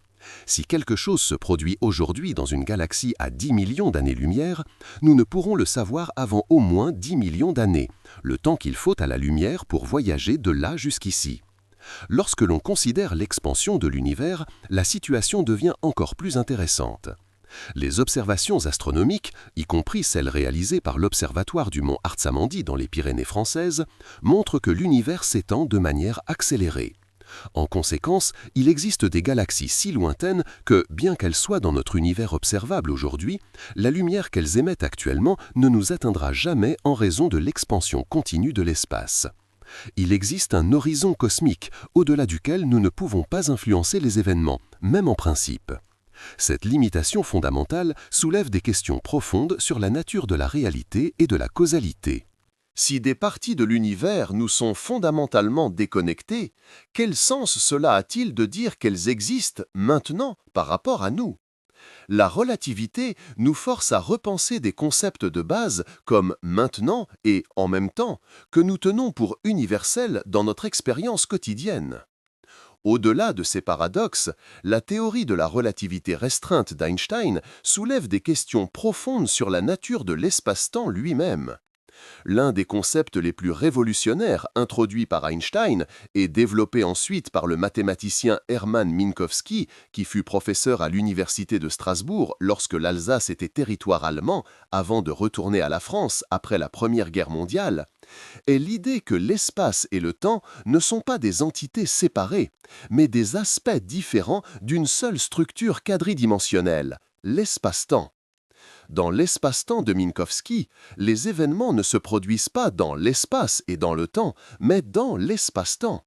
Si quelque chose se produit aujourd'hui dans une galaxie à 10 millions d'années-lumière, nous ne pourrons le savoir avant au moins 10 millions d'années, le temps qu'il faut à la lumière pour voyager de là jusqu'ici. Lorsque l'on considère l'expansion de l'univers, la situation devient encore plus intéressante. Les observations astronomiques, y compris celles réalisées par l'observatoire du mont Artsamandi dans les Pyrénées françaises, montrent que l'univers s'étend de manière accélérée. En conséquence, il existe des galaxies si lointaines que, bien qu'elles soient dans notre univers observable aujourd'hui, la lumière qu'elles émettent actuellement ne nous atteindra jamais en raison de l'expansion continue de l'espace. Il existe un horizon cosmique, au-delà duquel nous ne pouvons pas influencer les événements, même en principe. Cette limitation fondamentale soulève des questions profondes sur la nature de la réalité et de la causalité. Si des parties de l'univers nous sont fondamentalement déconnectées, quel sens cela a-t-il de dire qu'elles existent maintenant par rapport à nous? La relativité nous force à repenser des concepts de base comme maintenant et en même temps que nous tenons pour universels dans notre expérience quotidienne. Au-delà de ces paradoxes, la théorie de la relativité restreinte d'Einstein soulève des questions profondes sur la nature de l'espace-temps lui-même. L'un des concepts les plus révolutionnaires introduits par Einstein et développé ensuite par le mathématicien Hermann Minkowski, qui fut professeur à l'université de Strasbourg lorsque l'Alsace était territoire allemand avant de retourner à la France après la Première Guerre mondiale, est l'idée que l'espace et le temps ne sont pas des entités séparées, mais des aspects différents d'une seule structure quadridimensionnelle, l'espace-temps. Dans l'espace-temps de Minkowski, les événements ne se produisent pas dans l'espace et dans le temps, mais dans l'espace-temps.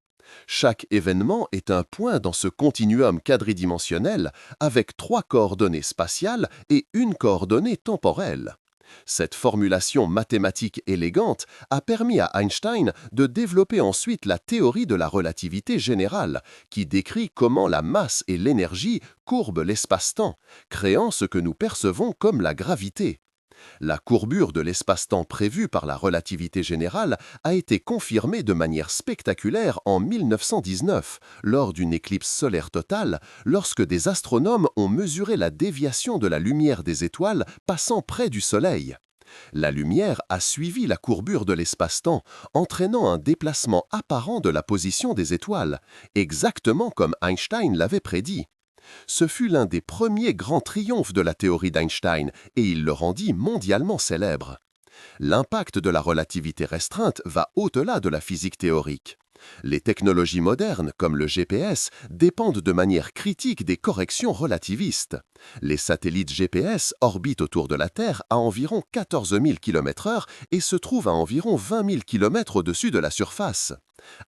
Chaque événement est un point dans ce continuum quadridimensionnel avec 3 coordonnées spatiales et une coordonnée temporelle. Cette formulation mathématique élégante a permis à Einstein de développer ensuite la théorie de la relativité générale, qui décrit comment la masse et l'énergie courbent l'espace-temps, créant ce que nous percevons comme la gravité. La courbure de l'espace-temps prévue par la relativité générale a été confirmée de manière spectaculaire en 1919, lors d'une éclipse solaire totale, lorsque des astronomes ont mesuré la déviation de la lumière des étoiles passant près du Soleil. La lumière a suivi la courbure de l'espace-temps, entraînant un déplacement apparent de la position des étoiles, exactement comme Einstein l'avait prédit. Ce fut l'un des premiers grands triomphes de la théorie d'Einstein et il le rendit mondialement célèbre. L'impact de la relativité restreinte va au-delà de la physique théorique. Les technologies modernes, comme le GPS, dépendent de manière critique des corrections relativistes. Les satellites GPS orbitent autour de la Terre à environ 14 000 km/h et se trouvent à environ 20 000 km au-dessus de la surface.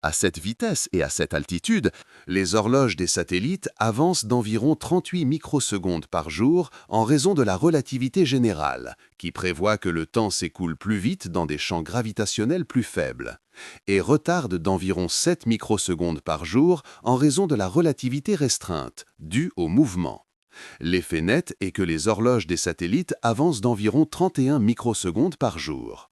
À cette vitesse et à cette altitude, les horloges des satellites avancent d'environ 38 microsecondes par jour en raison de la relativité générale, qui prévoit que le temps s'écoule plus vite dans des champs gravitationnels plus faibles, et retardent d'environ 7 microsecondes par jour en raison de la relativité restreinte, due au mouvement. L'effet net est que les horloges des satellites avancent d'environ 31 microsecondes par jour.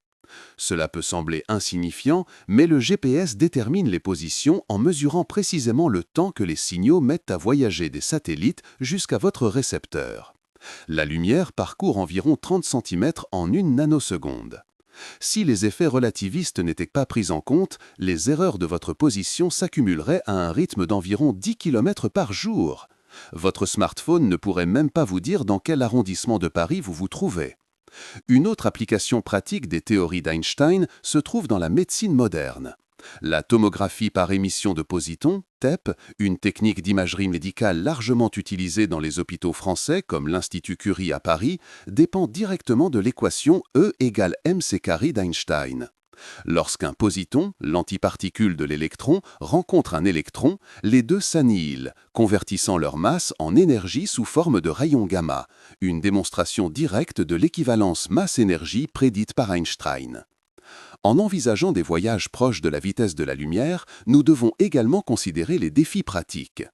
Cela peut sembler insignifiant, mais le GPS détermine les positions en mesurant précisément le temps que les signaux mettent à voyager des satellites jusqu'à votre récepteur. La lumière parcourt environ 30 cm en 1 nanoseconde. Si les effets relativistes n'étaient pas pris en compte, les erreurs de votre position s'accumuleraient à un rythme d'environ 10 km par jour. Votre smartphone ne pourrait même pas vous dire dans quel arrondissement de Paris vous vous trouvez. Une autre application pratique des théories d'Einstein se trouve dans la médecine moderne. La tomographie par émission de positons, TEP, une technique d'imagerie médicale largement utilisée dans les hôpitaux français comme l'Institut Curie à Paris, dépend directement de l'équation E égale mc carré d'Einstein. Lorsqu'un positon, l'antiparticule de l'électron, rencontre un électron, les deux s'annihilent, convertissant leur masse en énergie sous forme de rayons gamma, une démonstration directe de l'équivalence masse-énergie prédite par Einstein. En envisageant des voyages proches de la vitesse de la lumière, nous devons également considérer les défis pratiques.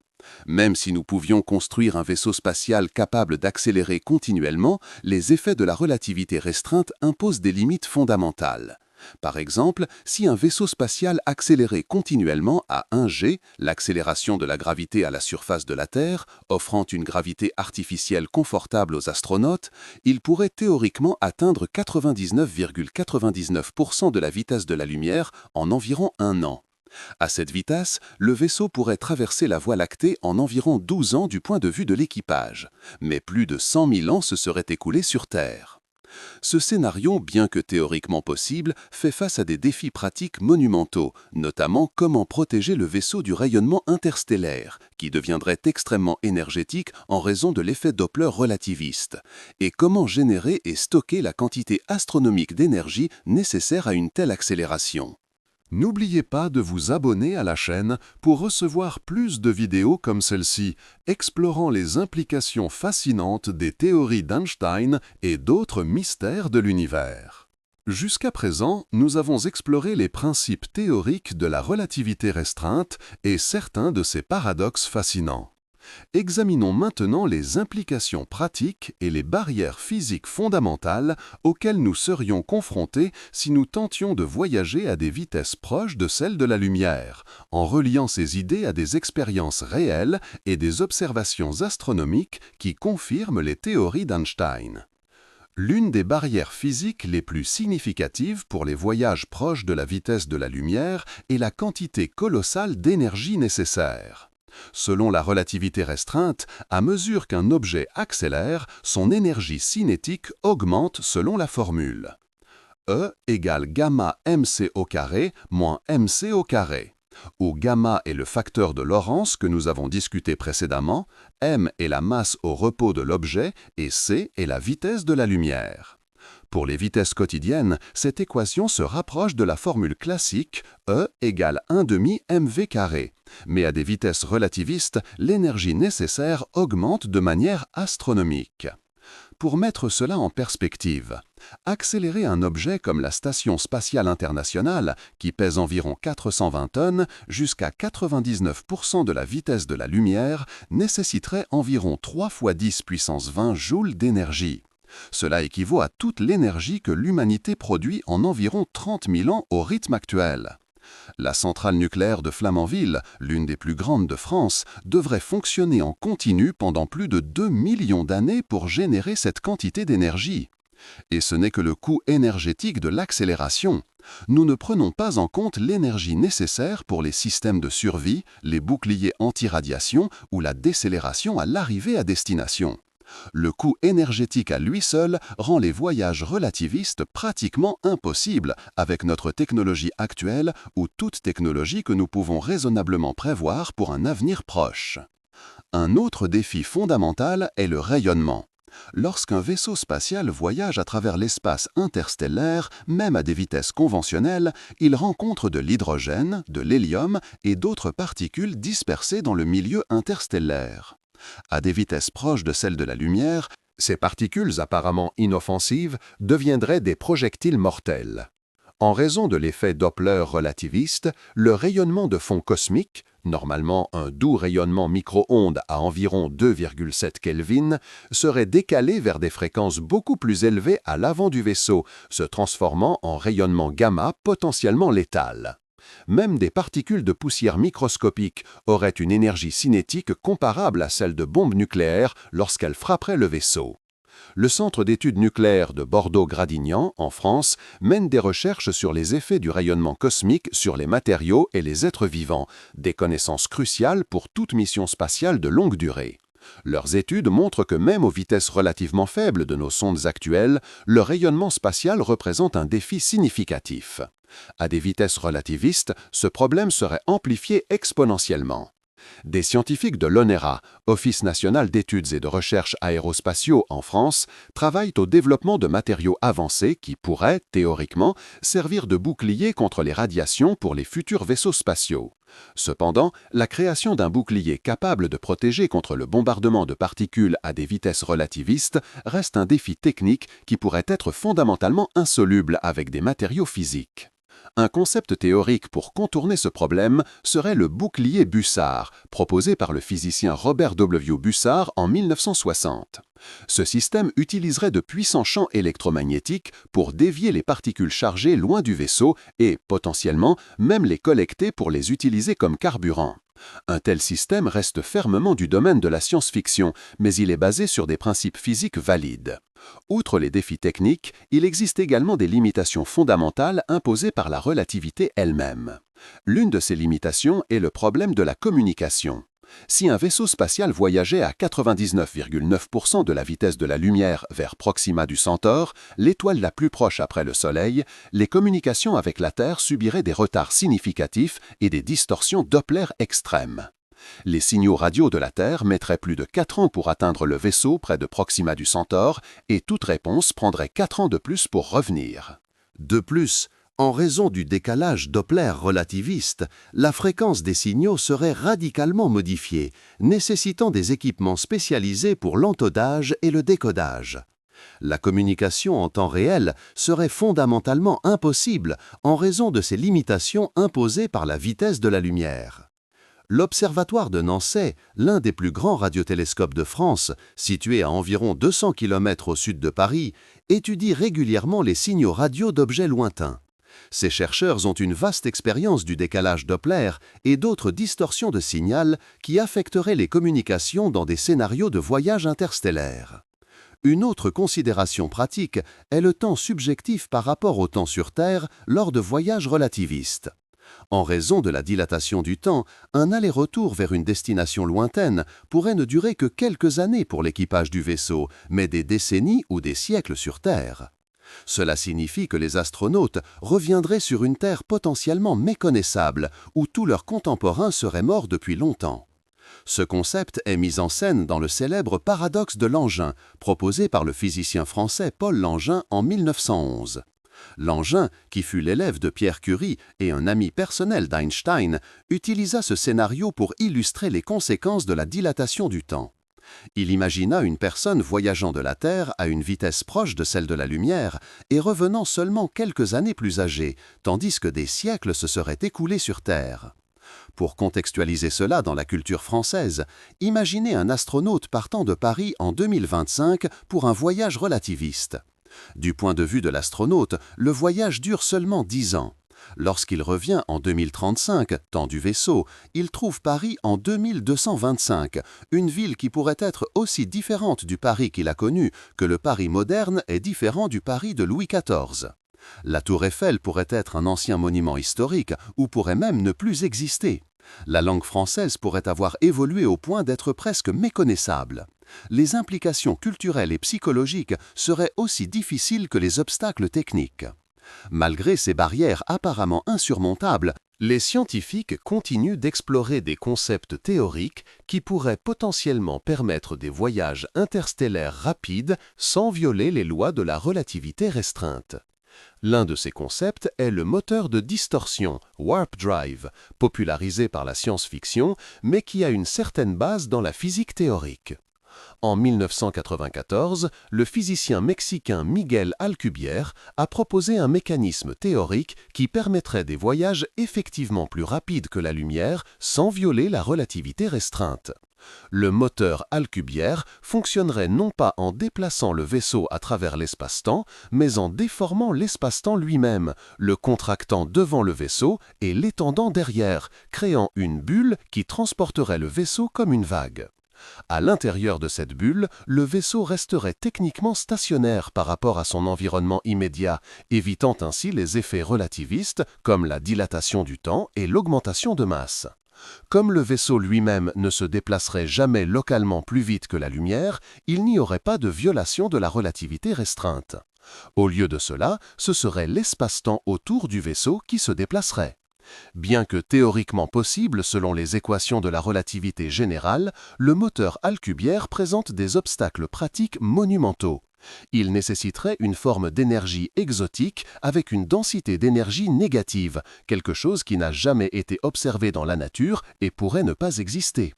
Même si nous pouvions construire un vaisseau spatial capable d'accélérer continuellement, les effets de la relativité restreinte imposent des limites fondamentales. Par exemple, si un vaisseau spatial accélérait continuellement à 1 g, l'accélération de la gravité à la surface de la Terre, offrant une gravité artificielle confortable aux astronautes, il pourrait théoriquement atteindre 99,99% de la vitesse de la lumière en environ 1 an. À cette vitesse, le vaisseau pourrait traverser la Voie lactée en environ 12 ans du point de vue de l'équipage, mais plus de 100 000 ans se seraient écoulés sur Terre. Ce scénario, bien que théoriquement possible, fait face à des défis pratiques monumentaux, notamment comment protéger le vaisseau du rayonnement interstellaire, qui deviendrait extrêmement énergétique en raison de l'effet Doppler relativiste, et comment générer et stocker la quantité astronomique d'énergie nécessaire à une telle accélération. N'oubliez pas de vous abonner à la chaîne pour recevoir plus de vidéos comme celle-ci, explorant les implications fascinantes des théories d'Einstein et d'autres mystères de l'univers. Jusqu'à présent, nous avons exploré les principes théoriques de la relativité restreinte et certains de ses paradoxes fascinants. Examinons maintenant les implications pratiques et les barrières physiques fondamentales auxquelles nous serions confrontés si nous tentions de voyager à des vitesses proches de celles de la lumière, en reliant ces idées à des expériences réelles et des observations astronomiques qui confirment les théories d'Einstein. L'une des barrières physiques les plus significatives pour les voyages proches de la vitesse de la lumière est la quantité colossale d'énergie nécessaire. Selon la relativité restreinte, à mesure qu'un objet accélère, son énergie cinétique augmente selon la formule. E égale gamma mc au carré moins mc au carré, où gamma est le facteur de Lorentz que nous avons discuté précédemment, m est la masse au repos de l'objet et c est la vitesse de la lumière. Pour les vitesses quotidiennes, cette équation se rapproche de la formule classique E égale 1/2 mv carré, mais à des vitesses relativistes, l'énergie nécessaire augmente de manière astronomique. Pour mettre cela en perspective, accélérer un objet comme la Station spatiale internationale, qui pèse environ 420 tonnes, jusqu'à 99% de la vitesse de la lumière, nécessiterait environ 3 × 10 puissance 20 joules d'énergie. Cela équivaut à toute l'énergie que l'humanité produit en environ 30 000 ans au rythme actuel. La centrale nucléaire de Flamanville, l'une des plus grandes de France, devrait fonctionner en continu pendant plus de 2 millions d'années pour générer cette quantité d'énergie. Et ce n'est que le coût énergétique de l'accélération. Nous ne prenons pas en compte l'énergie nécessaire pour les systèmes de survie, les boucliers anti-radiation ou la décélération à l'arrivée à destination. Le coût énergétique à lui seul rend les voyages relativistes pratiquement impossibles avec notre technologie actuelle ou toute technologie que nous pouvons raisonnablement prévoir pour un avenir proche. Un autre défi fondamental est le rayonnement. Lorsqu'un vaisseau spatial voyage à travers l'espace interstellaire, même à des vitesses conventionnelles, il rencontre de l'hydrogène, de l'hélium et d'autres particules dispersées dans le milieu interstellaire. À des vitesses proches de celles de la lumière, ces particules apparemment inoffensives deviendraient des projectiles mortels. En raison de l'effet Doppler relativiste, le rayonnement de fond cosmique, normalement un doux rayonnement micro-ondes à environ 2,7 Kelvin, serait décalé vers des fréquences beaucoup plus élevées à l'avant du vaisseau, se transformant en rayonnement gamma potentiellement létal. Même des particules de poussière microscopiques auraient une énergie cinétique comparable à celle de bombes nucléaires lorsqu'elles frapperaient le vaisseau. Le Centre d'études nucléaires de Bordeaux-Gradignan, en France, mène des recherches sur les effets du rayonnement cosmique sur les matériaux et les êtres vivants, des connaissances cruciales pour toute mission spatiale de longue durée. Leurs études montrent que même aux vitesses relativement faibles de nos sondes actuelles, le rayonnement spatial représente un défi significatif. À des vitesses relativistes, ce problème serait amplifié exponentiellement. Des scientifiques de l'ONERA, Office national d'études et de recherche aérospatiaux en France, travaillent au développement de matériaux avancés qui pourraient, théoriquement, servir de bouclier contre les radiations pour les futurs vaisseaux spatiaux. Cependant, la création d'un bouclier capable de protéger contre le bombardement de particules à des vitesses relativistes reste un défi technique qui pourrait être fondamentalement insoluble avec des matériaux physiques. Un concept théorique pour contourner ce problème serait le bouclier Bussard, proposé par le physicien Robert W. Bussard en 1960. Ce système utiliserait de puissants champs électromagnétiques pour dévier les particules chargées loin du vaisseau et, potentiellement, même les collecter pour les utiliser comme carburant. Un tel système reste fermement du domaine de la science-fiction, mais il est basé sur des principes physiques valides. Outre les défis techniques, il existe également des limitations fondamentales imposées par la relativité elle-même. L'une de ces limitations est le problème de la communication. Si un vaisseau spatial voyageait à 99,9% de la vitesse de la lumière vers Proxima du Centaure, l'étoile la plus proche après le Soleil, les communications avec la Terre subiraient des retards significatifs et des distorsions Doppler extrêmes. Les signaux radio de la Terre mettraient plus de 4 ans pour atteindre le vaisseau près de Proxima du Centaure et toute réponse prendrait 4 ans de plus pour revenir. De plus, en raison du décalage Doppler relativiste, la fréquence des signaux serait radicalement modifiée, nécessitant des équipements spécialisés pour l'encodage et le décodage. La communication en temps réel serait fondamentalement impossible en raison de ces limitations imposées par la vitesse de la lumière. L'Observatoire de Nançay, l'un des plus grands radiotélescopes de France, situé à environ 200 km au sud de Paris, étudie régulièrement les signaux radio d'objets lointains. Ces chercheurs ont une vaste expérience du décalage Doppler et d'autres distorsions de signal qui affecteraient les communications dans des scénarios de voyage interstellaire. Une autre considération pratique est le temps subjectif par rapport au temps sur Terre lors de voyages relativistes. En raison de la dilatation du temps, un aller-retour vers une destination lointaine pourrait ne durer que quelques années pour l'équipage du vaisseau, mais des décennies ou des siècles sur Terre. Cela signifie que les astronautes reviendraient sur une Terre potentiellement méconnaissable, où tous leurs contemporains seraient morts depuis longtemps. Ce concept est mis en scène dans le célèbre paradoxe de Langevin, proposé par le physicien français Paul Langevin en 1911. Langevin, qui fut l'élève de Pierre Curie et un ami personnel d'Einstein, utilisa ce scénario pour illustrer les conséquences de la dilatation du temps. Il imagina une personne voyageant de la Terre à une vitesse proche de celle de la lumière et revenant seulement quelques années plus âgé, tandis que des siècles se seraient écoulés sur Terre. Pour contextualiser cela dans la culture française, imaginez un astronaute partant de Paris en 2025 pour un voyage relativiste. Du point de vue de l'astronaute, le voyage dure seulement 10 ans. Lorsqu'il revient en 2035, temps du vaisseau, il trouve Paris en 2225, une ville qui pourrait être aussi différente du Paris qu'il a connu que le Paris moderne est différent du Paris de Louis XIV. La Tour Eiffel pourrait être un ancien monument historique ou pourrait même ne plus exister. La langue française pourrait avoir évolué au point d'être presque méconnaissable. Les implications culturelles et psychologiques seraient aussi difficiles que les obstacles techniques. Malgré ces barrières apparemment insurmontables, les scientifiques continuent d'explorer des concepts théoriques qui pourraient potentiellement permettre des voyages interstellaires rapides sans violer les lois de la relativité restreinte. L'un de ces concepts est le moteur de distorsion, Warp Drive, popularisé par la science-fiction, mais qui a une certaine base dans la physique théorique. En 1994, le physicien mexicain Miguel Alcubierre a proposé un mécanisme théorique qui permettrait des voyages effectivement plus rapides que la lumière sans violer la relativité restreinte. Le moteur Alcubierre fonctionnerait non pas en déplaçant le vaisseau à travers l'espace-temps, mais en déformant l'espace-temps lui-même, le contractant devant le vaisseau et l'étendant derrière, créant une bulle qui transporterait le vaisseau comme une vague. À l'intérieur de cette bulle, le vaisseau resterait techniquement stationnaire par rapport à son environnement immédiat, évitant ainsi les effets relativistes comme la dilatation du temps et l'augmentation de masse. Comme le vaisseau lui-même ne se déplacerait jamais localement plus vite que la lumière, il n'y aurait pas de violation de la relativité restreinte. Au lieu de cela, ce serait l'espace-temps autour du vaisseau qui se déplacerait. Bien que théoriquement possible selon les équations de la relativité générale, le moteur Alcubierre présente des obstacles pratiques monumentaux. Il nécessiterait une forme d'énergie exotique avec une densité d'énergie négative, quelque chose qui n'a jamais été observé dans la nature et pourrait ne pas exister.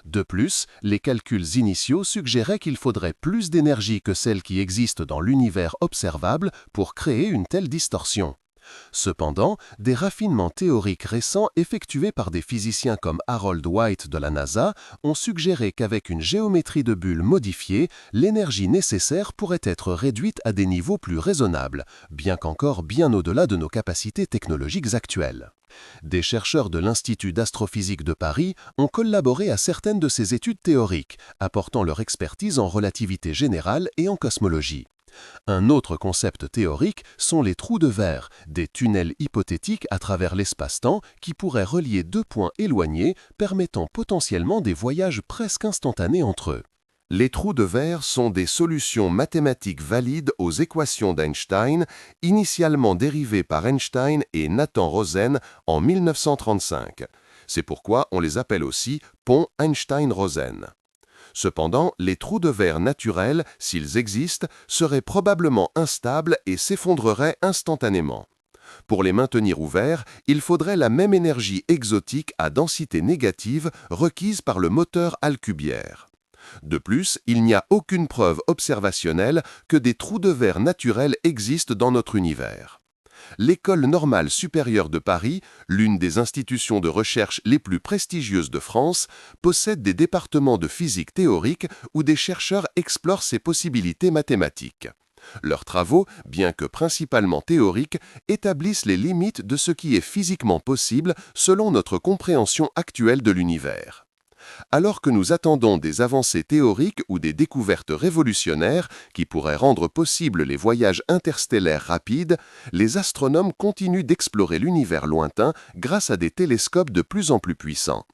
De plus, les calculs initiaux suggéraient qu'il faudrait plus d'énergie que celle qui existe dans l'univers observable pour créer une telle distorsion. Cependant, des raffinements théoriques récents effectués par des physiciens comme Harold White de la NASA ont suggéré qu'avec une géométrie de bulle modifiée, l'énergie nécessaire pourrait être réduite à des niveaux plus raisonnables, bien qu'encore bien au-delà de nos capacités technologiques actuelles. Des chercheurs de l'Institut d'astrophysique de Paris ont collaboré à certaines de ces études théoriques, apportant leur expertise en relativité générale et en cosmologie. Un autre concept théorique sont les trous de verre, des tunnels hypothétiques à travers l'espace-temps qui pourraient relier deux points éloignés, permettant potentiellement des voyages presque instantanés entre eux. Les trous de verre sont des solutions mathématiques valides aux équations d'Einstein, initialement dérivées par Einstein et Nathan Rosen en 1935. C'est pourquoi on les appelle aussi ponts Einstein-Rosen. Cependant, les trous de verre naturels, s'ils existent, seraient probablement instables et s'effondreraient instantanément. Pour les maintenir ouverts, il faudrait la même énergie exotique à densité négative requise par le moteur Alcubierre. De plus, il n'y a aucune preuve observationnelle que des trous de verre naturels existent dans notre univers. L'École normale supérieure de Paris, l'une des institutions de recherche les plus prestigieuses de France, possède des départements de physique théorique où des chercheurs explorent ces possibilités mathématiques. Leurs travaux, bien que principalement théoriques, établissent les limites de ce qui est physiquement possible selon notre compréhension actuelle de l'univers. Alors que nous attendons des avancées théoriques ou des découvertes révolutionnaires qui pourraient rendre possibles les voyages interstellaires rapides, les astronomes continuent d'explorer l'univers lointain grâce à des télescopes de plus en plus puissants.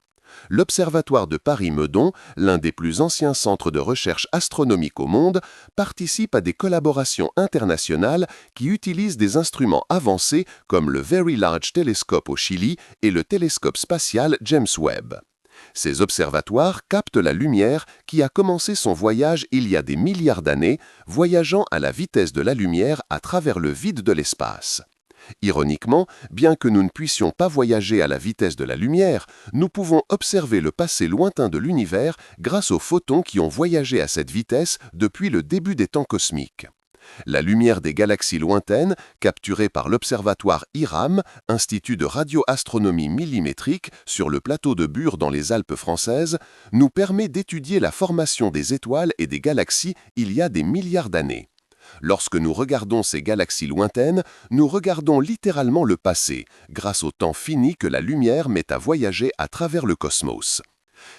L'Observatoire de Paris-Meudon, l'un des plus anciens centres de recherche astronomique au monde, participe à des collaborations internationales qui utilisent des instruments avancés comme le Very Large Telescope au Chili et le télescope spatial James Webb. Ces observatoires captent la lumière qui a commencé son voyage il y a des milliards d'années, voyageant à la vitesse de la lumière à travers le vide de l'espace. Ironiquement, bien que nous ne puissions pas voyager à la vitesse de la lumière, nous pouvons observer le passé lointain de l'univers grâce aux photons qui ont voyagé à cette vitesse depuis le début des temps cosmiques. La lumière des galaxies lointaines, capturée par l'observatoire IRAM, Institut de radioastronomie millimétrique, sur le plateau de Bure dans les Alpes françaises, nous permet d'étudier la formation des étoiles et des galaxies il y a des milliards d'années. Lorsque nous regardons ces galaxies lointaines, nous regardons littéralement le passé, grâce au temps fini que la lumière met à voyager à travers le cosmos.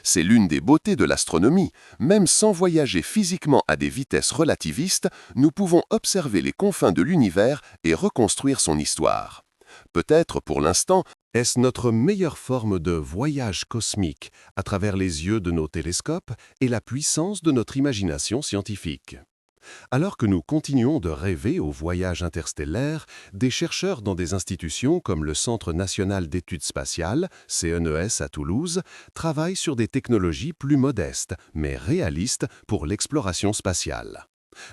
C'est l'une des beautés de l'astronomie. Même sans voyager physiquement à des vitesses relativistes, nous pouvons observer les confins de l'univers et reconstruire son histoire. Peut-être, pour l'instant, est-ce notre meilleure forme de voyage cosmique à travers les yeux de nos télescopes et la puissance de notre imagination scientifique. Alors que nous continuons de rêver au voyage interstellaire, des chercheurs dans des institutions comme le Centre national d'études spatiales, CNES à Toulouse, travaillent sur des technologies plus modestes, mais réalistes pour l'exploration spatiale.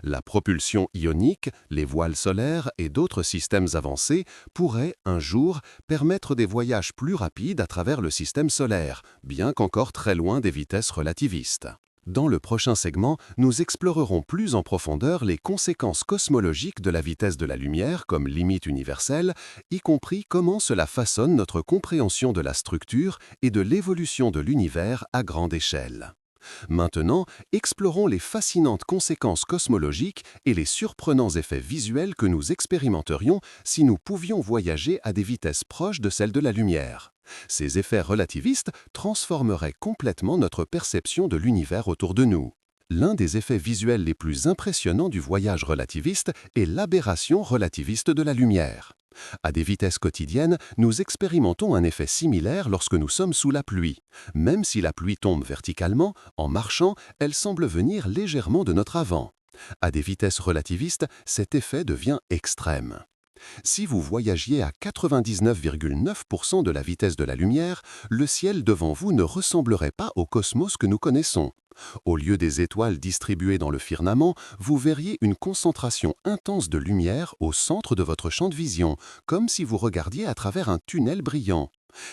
La propulsion ionique, les voiles solaires et d'autres systèmes avancés pourraient, un jour, permettre des voyages plus rapides à travers le système solaire, bien qu'encore très loin des vitesses relativistes. Dans le prochain segment, nous explorerons plus en profondeur les conséquences cosmologiques de la vitesse de la lumière comme limite universelle, y compris comment cela façonne notre compréhension de la structure et de l'évolution de l'univers à grande échelle. Maintenant, explorons les fascinantes conséquences cosmologiques et les surprenants effets visuels que nous expérimenterions si nous pouvions voyager à des vitesses proches de celles de la lumière. Ces effets relativistes transformeraient complètement notre perception de l'univers autour de nous. L'un des effets visuels les plus impressionnants du voyage relativiste est l'aberration relativiste de la lumière. À des vitesses quotidiennes, nous expérimentons un effet similaire lorsque nous sommes sous la pluie. Même si la pluie tombe verticalement, en marchant, elle semble venir légèrement de notre avant. À des vitesses relativistes, cet effet devient extrême. Si vous voyagiez à 99,9% de la vitesse de la lumière, le ciel devant vous ne ressemblerait pas au cosmos que nous connaissons. Au lieu des étoiles distribuées dans le firmament, vous verriez une concentration intense de lumière au centre de votre champ de vision, comme si vous regardiez à travers un tunnel brillant.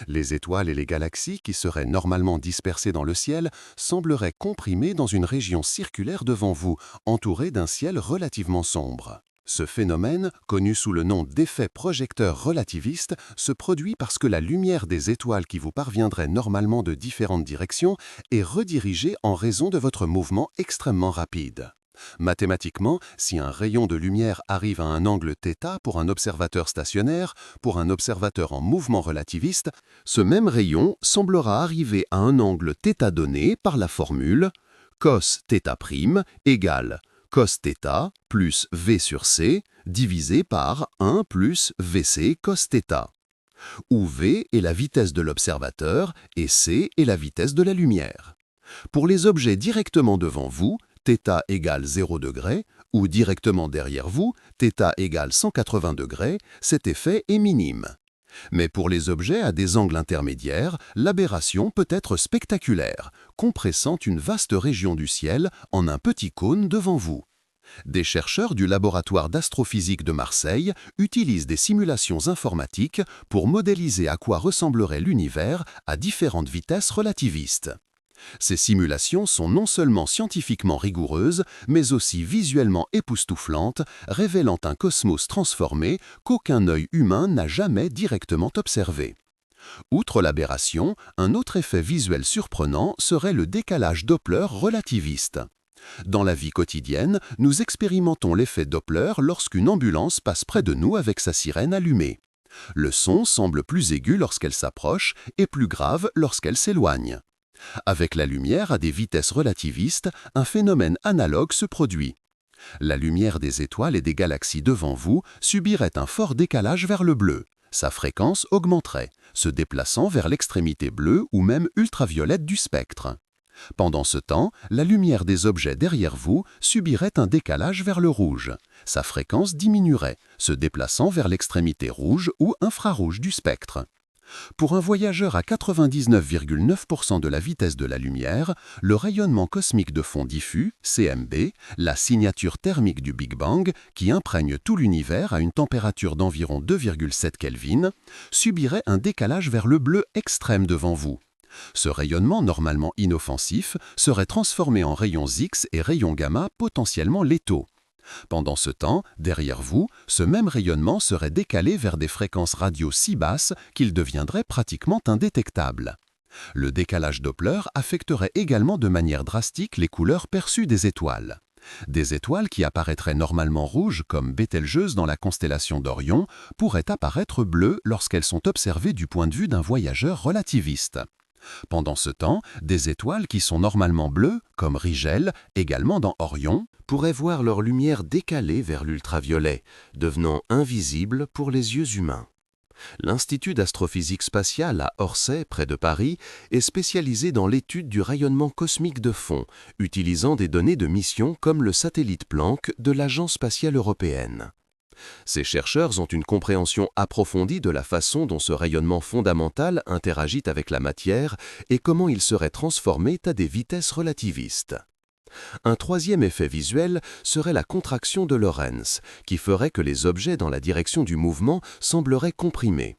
Les étoiles et les galaxies qui seraient normalement dispersées dans le ciel sembleraient comprimées dans une région circulaire devant vous, entourée d'un ciel relativement sombre. Ce phénomène, connu sous le nom d'effet projecteur relativiste, se produit parce que la lumière des étoiles qui vous parviendrait normalement de différentes directions est redirigée en raison de votre mouvement extrêmement rapide. Mathématiquement, si un rayon de lumière arrive à un angle θ pour un observateur stationnaire, pour un observateur en mouvement relativiste, ce même rayon semblera arriver à un angle θ donné par la formule cos θ' égale cos θ plus V sur C divisé par 1 plus VC cos θ, où V est la vitesse de l'observateur et C est la vitesse de la lumière. Pour les objets directement devant vous, θ égale 0 degré, ou directement derrière vous, θ égale 180 degrés, cet effet est minime. Mais pour les objets à des angles intermédiaires, l'aberration peut être spectaculaire, compressant une vaste région du ciel en un petit cône devant vous. Des chercheurs du laboratoire d'astrophysique de Marseille utilisent des simulations informatiques pour modéliser à quoi ressemblerait l'univers à différentes vitesses relativistes. Ces simulations sont non seulement scientifiquement rigoureuses, mais aussi visuellement époustouflantes, révélant un cosmos transformé qu'aucun œil humain n'a jamais directement observé. Outre l'aberration, un autre effet visuel surprenant serait le décalage Doppler relativiste. Dans la vie quotidienne, nous expérimentons l'effet Doppler lorsqu'une ambulance passe près de nous avec sa sirène allumée. Le son semble plus aigu lorsqu'elle s'approche et plus grave lorsqu'elle s'éloigne. Avec la lumière à des vitesses relativistes, un phénomène analogue se produit. La lumière des étoiles et des galaxies devant vous subirait un fort décalage vers le bleu. Sa fréquence augmenterait, se déplaçant vers l'extrémité bleue ou même ultraviolette du spectre. Pendant ce temps, la lumière des objets derrière vous subirait un décalage vers le rouge. Sa fréquence diminuerait, se déplaçant vers l'extrémité rouge ou infrarouge du spectre. Pour un voyageur à 99,9% de la vitesse de la lumière, le rayonnement cosmique de fond diffus, CMB, la signature thermique du Big Bang, qui imprègne tout l'univers à une température d'environ 2,7 Kelvin, subirait un décalage vers le bleu extrême devant vous. Ce rayonnement normalement inoffensif serait transformé en rayons X et rayons gamma potentiellement létaux. Pendant ce temps, derrière vous, ce même rayonnement serait décalé vers des fréquences radio si basses qu'il deviendrait pratiquement indétectable. Le décalage Doppler affecterait également de manière drastique les couleurs perçues des étoiles. Des étoiles qui apparaîtraient normalement rouges comme Bételgeuse dans la constellation d'Orion pourraient apparaître bleues lorsqu'elles sont observées du point de vue d'un voyageur relativiste. Pendant ce temps, des étoiles qui sont normalement bleues, comme Rigel, également dans Orion, pourraient voir leur lumière décalée vers l'ultraviolet, devenant invisible pour les yeux humains. L'Institut d'astrophysique spatiale à Orsay, près de Paris, est spécialisé dans l'étude du rayonnement cosmique de fond, utilisant des données de mission comme le satellite Planck de l'Agence spatiale européenne. Ces chercheurs ont une compréhension approfondie de la façon dont ce rayonnement fondamental interagit avec la matière et comment il serait transformé à des vitesses relativistes. Un troisième effet visuel serait la contraction de Lorentz, qui ferait que les objets dans la direction du mouvement sembleraient comprimés.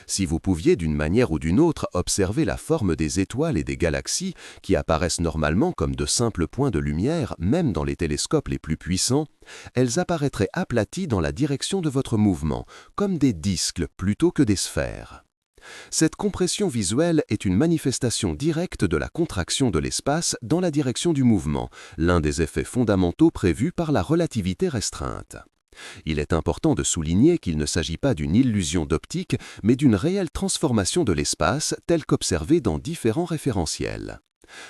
Si vous pouviez d'une manière ou d'une autre observer la forme des étoiles et des galaxies qui apparaissent normalement comme de simples points de lumière, même dans les télescopes les plus puissants, elles apparaîtraient aplaties dans la direction de votre mouvement, comme des disques plutôt que des sphères. Cette compression visuelle est une manifestation directe de la contraction de l'espace dans la direction du mouvement, l'un des effets fondamentaux prévus par la relativité restreinte. Il est important de souligner qu'il ne s'agit pas d'une illusion d'optique, mais d'une réelle transformation de l'espace telle qu'observée dans différents référentiels.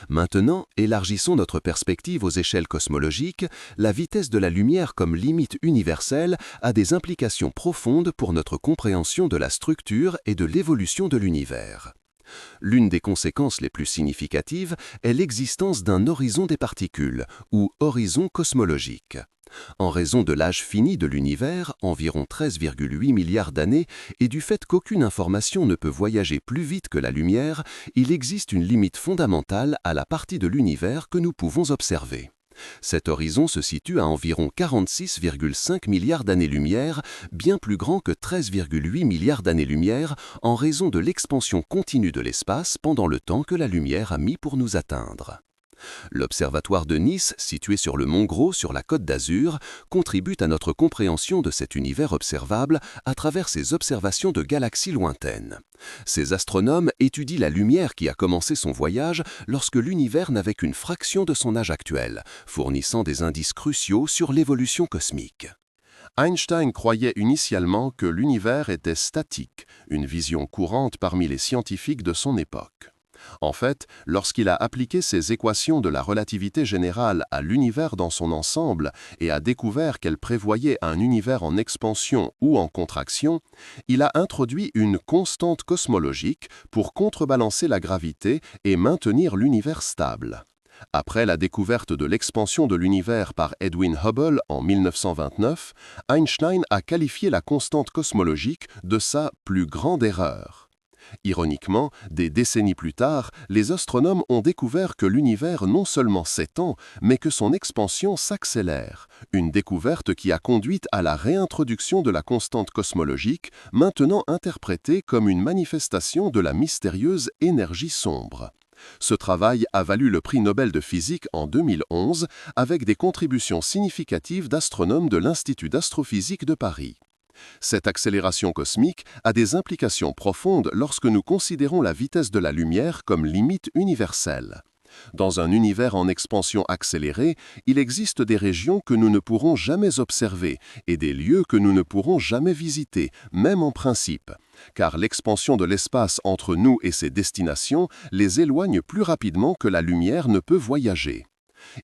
Maintenant, élargissons notre perspective aux échelles cosmologiques. La vitesse de la lumière comme limite universelle a des implications profondes pour notre compréhension de la structure et de l'évolution de l'univers. L'une des conséquences les plus significatives est l'existence d'un horizon des particules, ou horizon cosmologique. En raison de l'âge fini de l'univers, environ 13,8 milliards d'années, et du fait qu'aucune information ne peut voyager plus vite que la lumière, il existe une limite fondamentale à la partie de l'univers que nous pouvons observer. Cet horizon se situe à environ 46,5 milliards d'années-lumière, bien plus grand que 13,8 milliards d'années-lumière en raison de l'expansion continue de l'espace pendant le temps que la lumière a mis pour nous atteindre. L'Observatoire de Nice, situé sur le Mont Gros sur la Côte d'Azur, contribue à notre compréhension de cet univers observable à travers ses observations de galaxies lointaines. Ces astronomes étudient la lumière qui a commencé son voyage lorsque l'univers n'avait qu'une fraction de son âge actuel, fournissant des indices cruciaux sur l'évolution cosmique. Einstein croyait initialement que l'univers était statique, une vision courante parmi les scientifiques de son époque. En fait, lorsqu'il a appliqué ses équations de la relativité générale à l'univers dans son ensemble et a découvert qu'elle prévoyait un univers en expansion ou en contraction, il a introduit une constante cosmologique pour contrebalancer la gravité et maintenir l'univers stable. Après la découverte de l'expansion de l'univers par Edwin Hubble en 1929, Einstein a qualifié la constante cosmologique de sa plus grande erreur. Ironiquement, des décennies plus tard, les astronomes ont découvert que l'univers non seulement s'étend, mais que son expansion s'accélère, une découverte qui a conduit à la réintroduction de la constante cosmologique, maintenant interprétée comme une manifestation de la mystérieuse énergie sombre. Ce travail a valu le prix Nobel de physique en 2011, avec des contributions significatives d'astronomes de l'Institut d'astrophysique de Paris. Cette accélération cosmique a des implications profondes lorsque nous considérons la vitesse de la lumière comme limite universelle. Dans un univers en expansion accélérée, il existe des régions que nous ne pourrons jamais observer et des lieux que nous ne pourrons jamais visiter, même en principe. car l'expansion de l'espace entre nous et ses destinations les éloigne plus rapidement que la lumière ne peut voyager.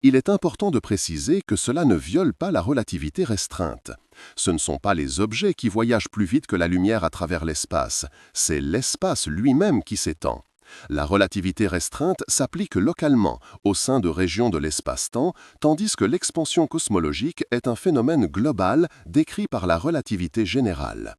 Il est important de préciser que cela ne viole pas la relativité restreinte. Ce ne sont pas les objets qui voyagent plus vite que la lumière à travers l'espace, c'est l'espace lui-même qui s'étend. La relativité restreinte s'applique localement, au sein de régions de l'espace-temps, tandis que l'expansion cosmologique est un phénomène global décrit par la relativité générale.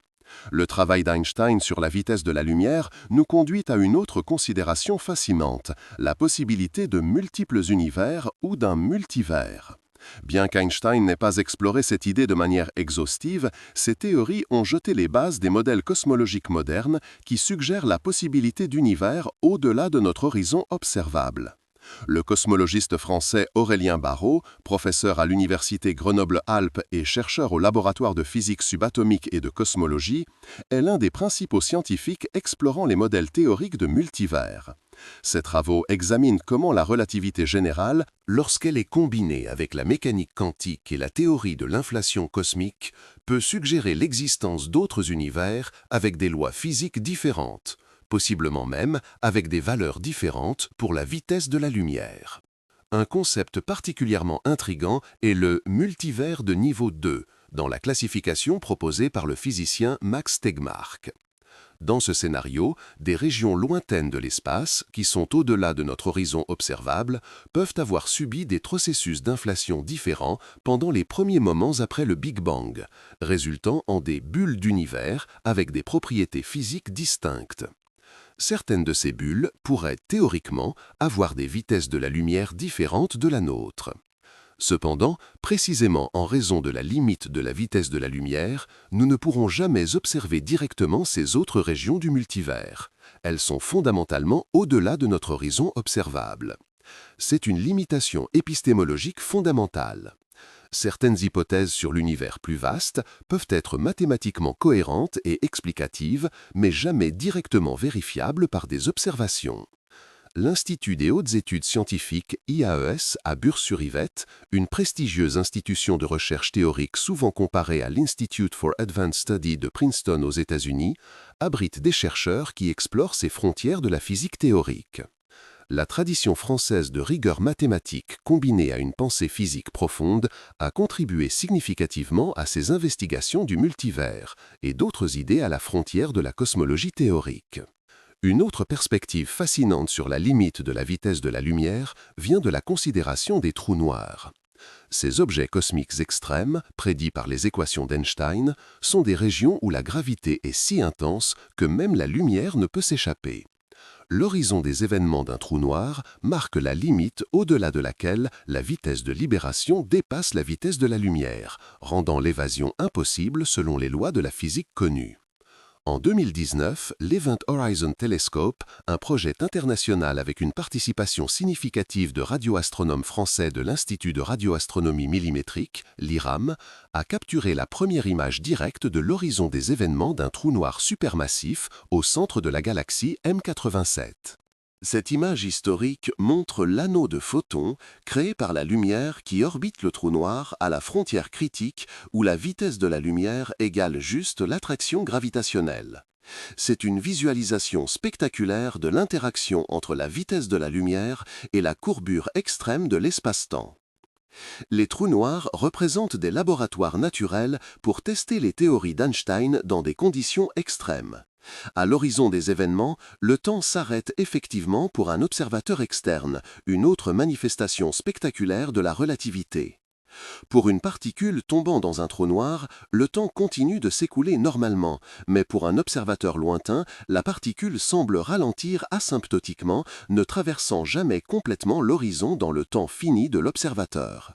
Le travail d'Einstein sur la vitesse de la lumière nous conduit à une autre considération fascinante, la possibilité de multiples univers ou d'un multivers. Bien qu'Einstein n'ait pas exploré cette idée de manière exhaustive, ses théories ont jeté les bases des modèles cosmologiques modernes qui suggèrent la possibilité d'univers au-delà de notre horizon observable. Le cosmologiste français Aurélien Barraud, professeur à l'Université Grenoble-Alpes et chercheur au laboratoire de physique subatomique et de cosmologie, est l'un des principaux scientifiques explorant les modèles théoriques de multivers. Ses travaux examinent comment la relativité générale, lorsqu'elle est combinée avec la mécanique quantique et la théorie de l'inflation cosmique, peut suggérer l'existence d'autres univers avec des lois physiques différentes, possiblement même avec des valeurs différentes pour la vitesse de la lumière. Un concept particulièrement intrigant est le multivers de niveau 2, dans la classification proposée par le physicien Max Tegmark. Dans ce scénario, des régions lointaines de l'espace, qui sont au-delà de notre horizon observable, peuvent avoir subi des processus d'inflation différents pendant les premiers moments après le Big Bang, résultant en des bulles d'univers avec des propriétés physiques distinctes. Certaines de ces bulles pourraient théoriquement avoir des vitesses de la lumière différentes de la nôtre. Cependant, précisément en raison de la limite de la vitesse de la lumière, nous ne pourrons jamais observer directement ces autres régions du multivers. Elles sont fondamentalement au-delà de notre horizon observable. C'est une limitation épistémologique fondamentale. Certaines hypothèses sur l'univers plus vaste peuvent être mathématiquement cohérentes et explicatives, mais jamais directement vérifiables par des observations. L'Institut des hautes études scientifiques IAES à Bures-sur-Yvette, une prestigieuse institution de recherche théorique souvent comparée à l'Institute for Advanced Study de Princeton aux États-Unis, abrite des chercheurs qui explorent ces frontières de la physique théorique. La tradition française de rigueur mathématique combinée à une pensée physique profonde a contribué significativement à ces investigations du multivers et d'autres idées à la frontière de la cosmologie théorique. Une autre perspective fascinante sur la limite de la vitesse de la lumière vient de la considération des trous noirs. Ces objets cosmiques extrêmes, prédits par les équations d'Einstein, sont des régions où la gravité est si intense que même la lumière ne peut s'échapper. L'horizon des événements d'un trou noir marque la limite au-delà de laquelle la vitesse de libération dépasse la vitesse de la lumière, rendant l'évasion impossible selon les lois de la physique connues. En 2019, l'Event Horizon Telescope, un projet international avec une participation significative de radioastronomes français de l'Institut de radioastronomie millimétrique, l'IRAM, a capturé la première image directe de l'horizon des événements d'un trou noir supermassif au centre de la galaxie M87. Cette image historique montre l'anneau de photons créé par la lumière qui orbite le trou noir à la frontière critique où la vitesse de la lumière égale juste l'attraction gravitationnelle. C'est une visualisation spectaculaire de l'interaction entre la vitesse de la lumière et la courbure extrême de l'espace-temps. Les trous noirs représentent des laboratoires naturels pour tester les théories d'Einstein dans des conditions extrêmes. À l'horizon des événements, le temps s'arrête effectivement pour un observateur externe, une autre manifestation spectaculaire de la relativité. Pour une particule tombant dans un trou noir, le temps continue de s'écouler normalement, mais pour un observateur lointain, la particule semble ralentir asymptotiquement, ne traversant jamais complètement l'horizon dans le temps fini de l'observateur.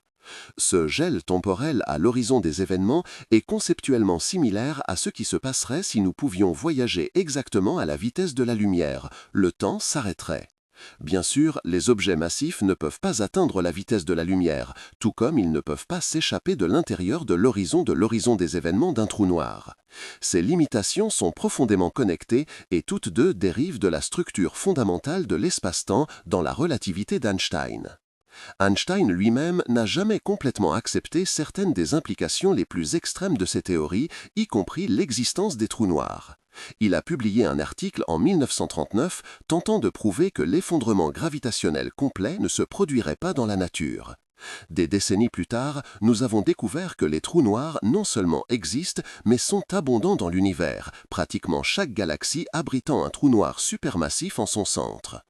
Ce gel temporel à l'horizon des événements est conceptuellement similaire à ce qui se passerait si nous pouvions voyager exactement à la vitesse de la lumière. Le temps s'arrêterait. Bien sûr, les objets massifs ne peuvent pas atteindre la vitesse de la lumière, tout comme ils ne peuvent pas s'échapper de l'intérieur de l'horizon des événements d'un trou noir. Ces limitations sont profondément connectées et toutes deux dérivent de la structure fondamentale de l'espace-temps dans la relativité d'Einstein. Einstein lui-même n'a jamais complètement accepté certaines des implications les plus extrêmes de ces théories, y compris l'existence des trous noirs. Il a publié un article en 1939 tentant de prouver que l'effondrement gravitationnel complet ne se produirait pas dans la nature. Des décennies plus tard, nous avons découvert que les trous noirs non seulement existent, mais sont abondants dans l'univers, pratiquement chaque galaxie abritant un trou noir supermassif en son centre.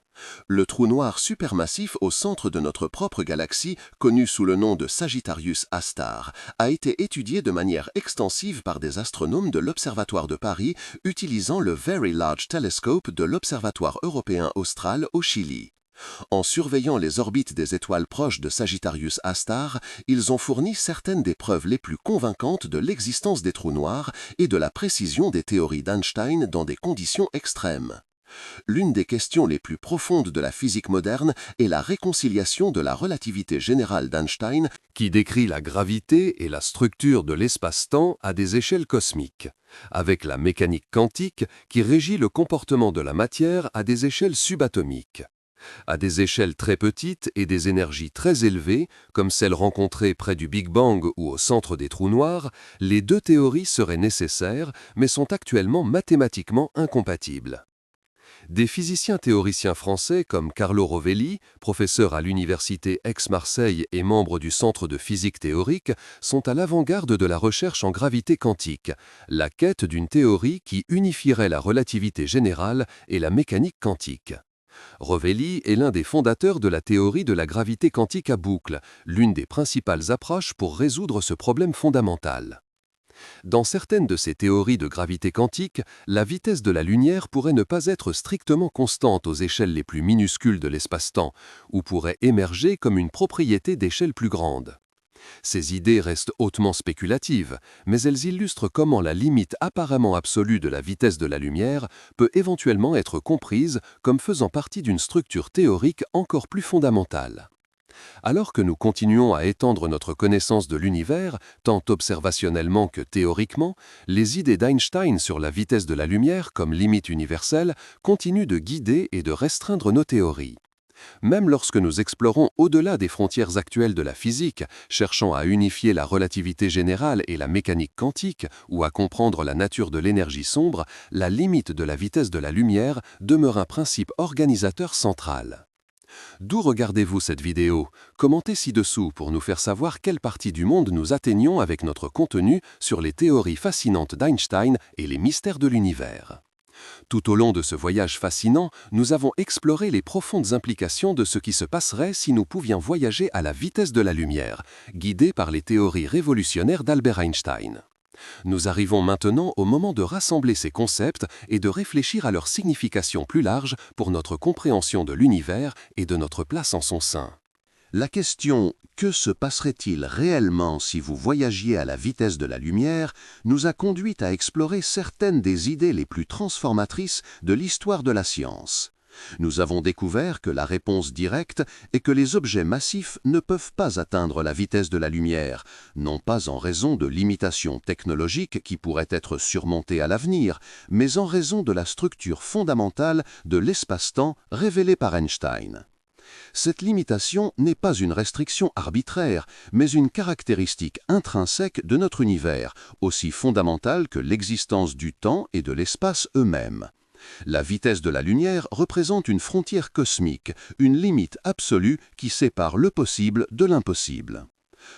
Le trou noir supermassif au centre de notre propre galaxie, connu sous le nom de Sagittarius A*, a été étudié de manière extensive par des astronomes de l'Observatoire de Paris utilisant le Very Large Telescope de l'Observatoire européen austral au Chili. En surveillant les orbites des étoiles proches de Sagittarius A*, ils ont fourni certaines des preuves les plus convaincantes de l'existence des trous noirs et de la précision des théories d'Einstein dans des conditions extrêmes. L'une des questions les plus profondes de la physique moderne est la réconciliation de la relativité générale d'Einstein, qui décrit la gravité et la structure de l'espace-temps à des échelles cosmiques, avec la mécanique quantique qui régit le comportement de la matière à des échelles subatomiques. À des échelles très petites et des énergies très élevées, comme celles rencontrées près du Big Bang ou au centre des trous noirs, les deux théories seraient nécessaires, mais sont actuellement mathématiquement incompatibles. Des physiciens théoriciens français comme Carlo Rovelli, professeur à l'université Aix-Marseille et membre du Centre de physique théorique, sont à l'avant-garde de la recherche en gravité quantique, la quête d'une théorie qui unifierait la relativité générale et la mécanique quantique. Rovelli est l'un des fondateurs de la théorie de la gravité quantique à boucle, l'une des principales approches pour résoudre ce problème fondamental. Dans certaines de ces théories de gravité quantique, la vitesse de la lumière pourrait ne pas être strictement constante aux échelles les plus minuscules de l'espace-temps, ou pourrait émerger comme une propriété d'échelle plus grande. Ces idées restent hautement spéculatives, mais elles illustrent comment la limite apparemment absolue de la vitesse de la lumière peut éventuellement être comprise comme faisant partie d'une structure théorique encore plus fondamentale. Alors que nous continuons à étendre notre connaissance de l'univers, tant observationnellement que théoriquement, les idées d'Einstein sur la vitesse de la lumière comme limite universelle continuent de guider et de restreindre nos théories. Même lorsque nous explorons au-delà des frontières actuelles de la physique, cherchant à unifier la relativité générale et la mécanique quantique, ou à comprendre la nature de l'énergie sombre, la limite de la vitesse de la lumière demeure un principe organisateur central. D'où regardez-vous cette vidéo? Commentez ci-dessous pour nous faire savoir quelle partie du monde nous atteignons avec notre contenu sur les théories fascinantes d'Einstein et les mystères de l'univers. Tout au long de ce voyage fascinant, nous avons exploré les profondes implications de ce qui se passerait si nous pouvions voyager à la vitesse de la lumière, guidés par les théories révolutionnaires d'Albert Einstein. Nous arrivons maintenant au moment de rassembler ces concepts et de réfléchir à leur signification plus large pour notre compréhension de l'univers et de notre place en son sein. La question « Que se passerait-il réellement si vous voyagiez à la vitesse de la lumière ?» nous a conduit à explorer certaines des idées les plus transformatrices de l'histoire de la science. Nous avons découvert que la réponse directe est que les objets massifs ne peuvent pas atteindre la vitesse de la lumière, non pas en raison de limitations technologiques qui pourraient être surmontées à l'avenir, mais en raison de la structure fondamentale de l'espace-temps révélée par Einstein. Cette limitation n'est pas une restriction arbitraire, mais une caractéristique intrinsèque de notre univers, aussi fondamentale que l'existence du temps et de l'espace eux-mêmes. La vitesse de la lumière représente une frontière cosmique, une limite absolue qui sépare le possible de l'impossible.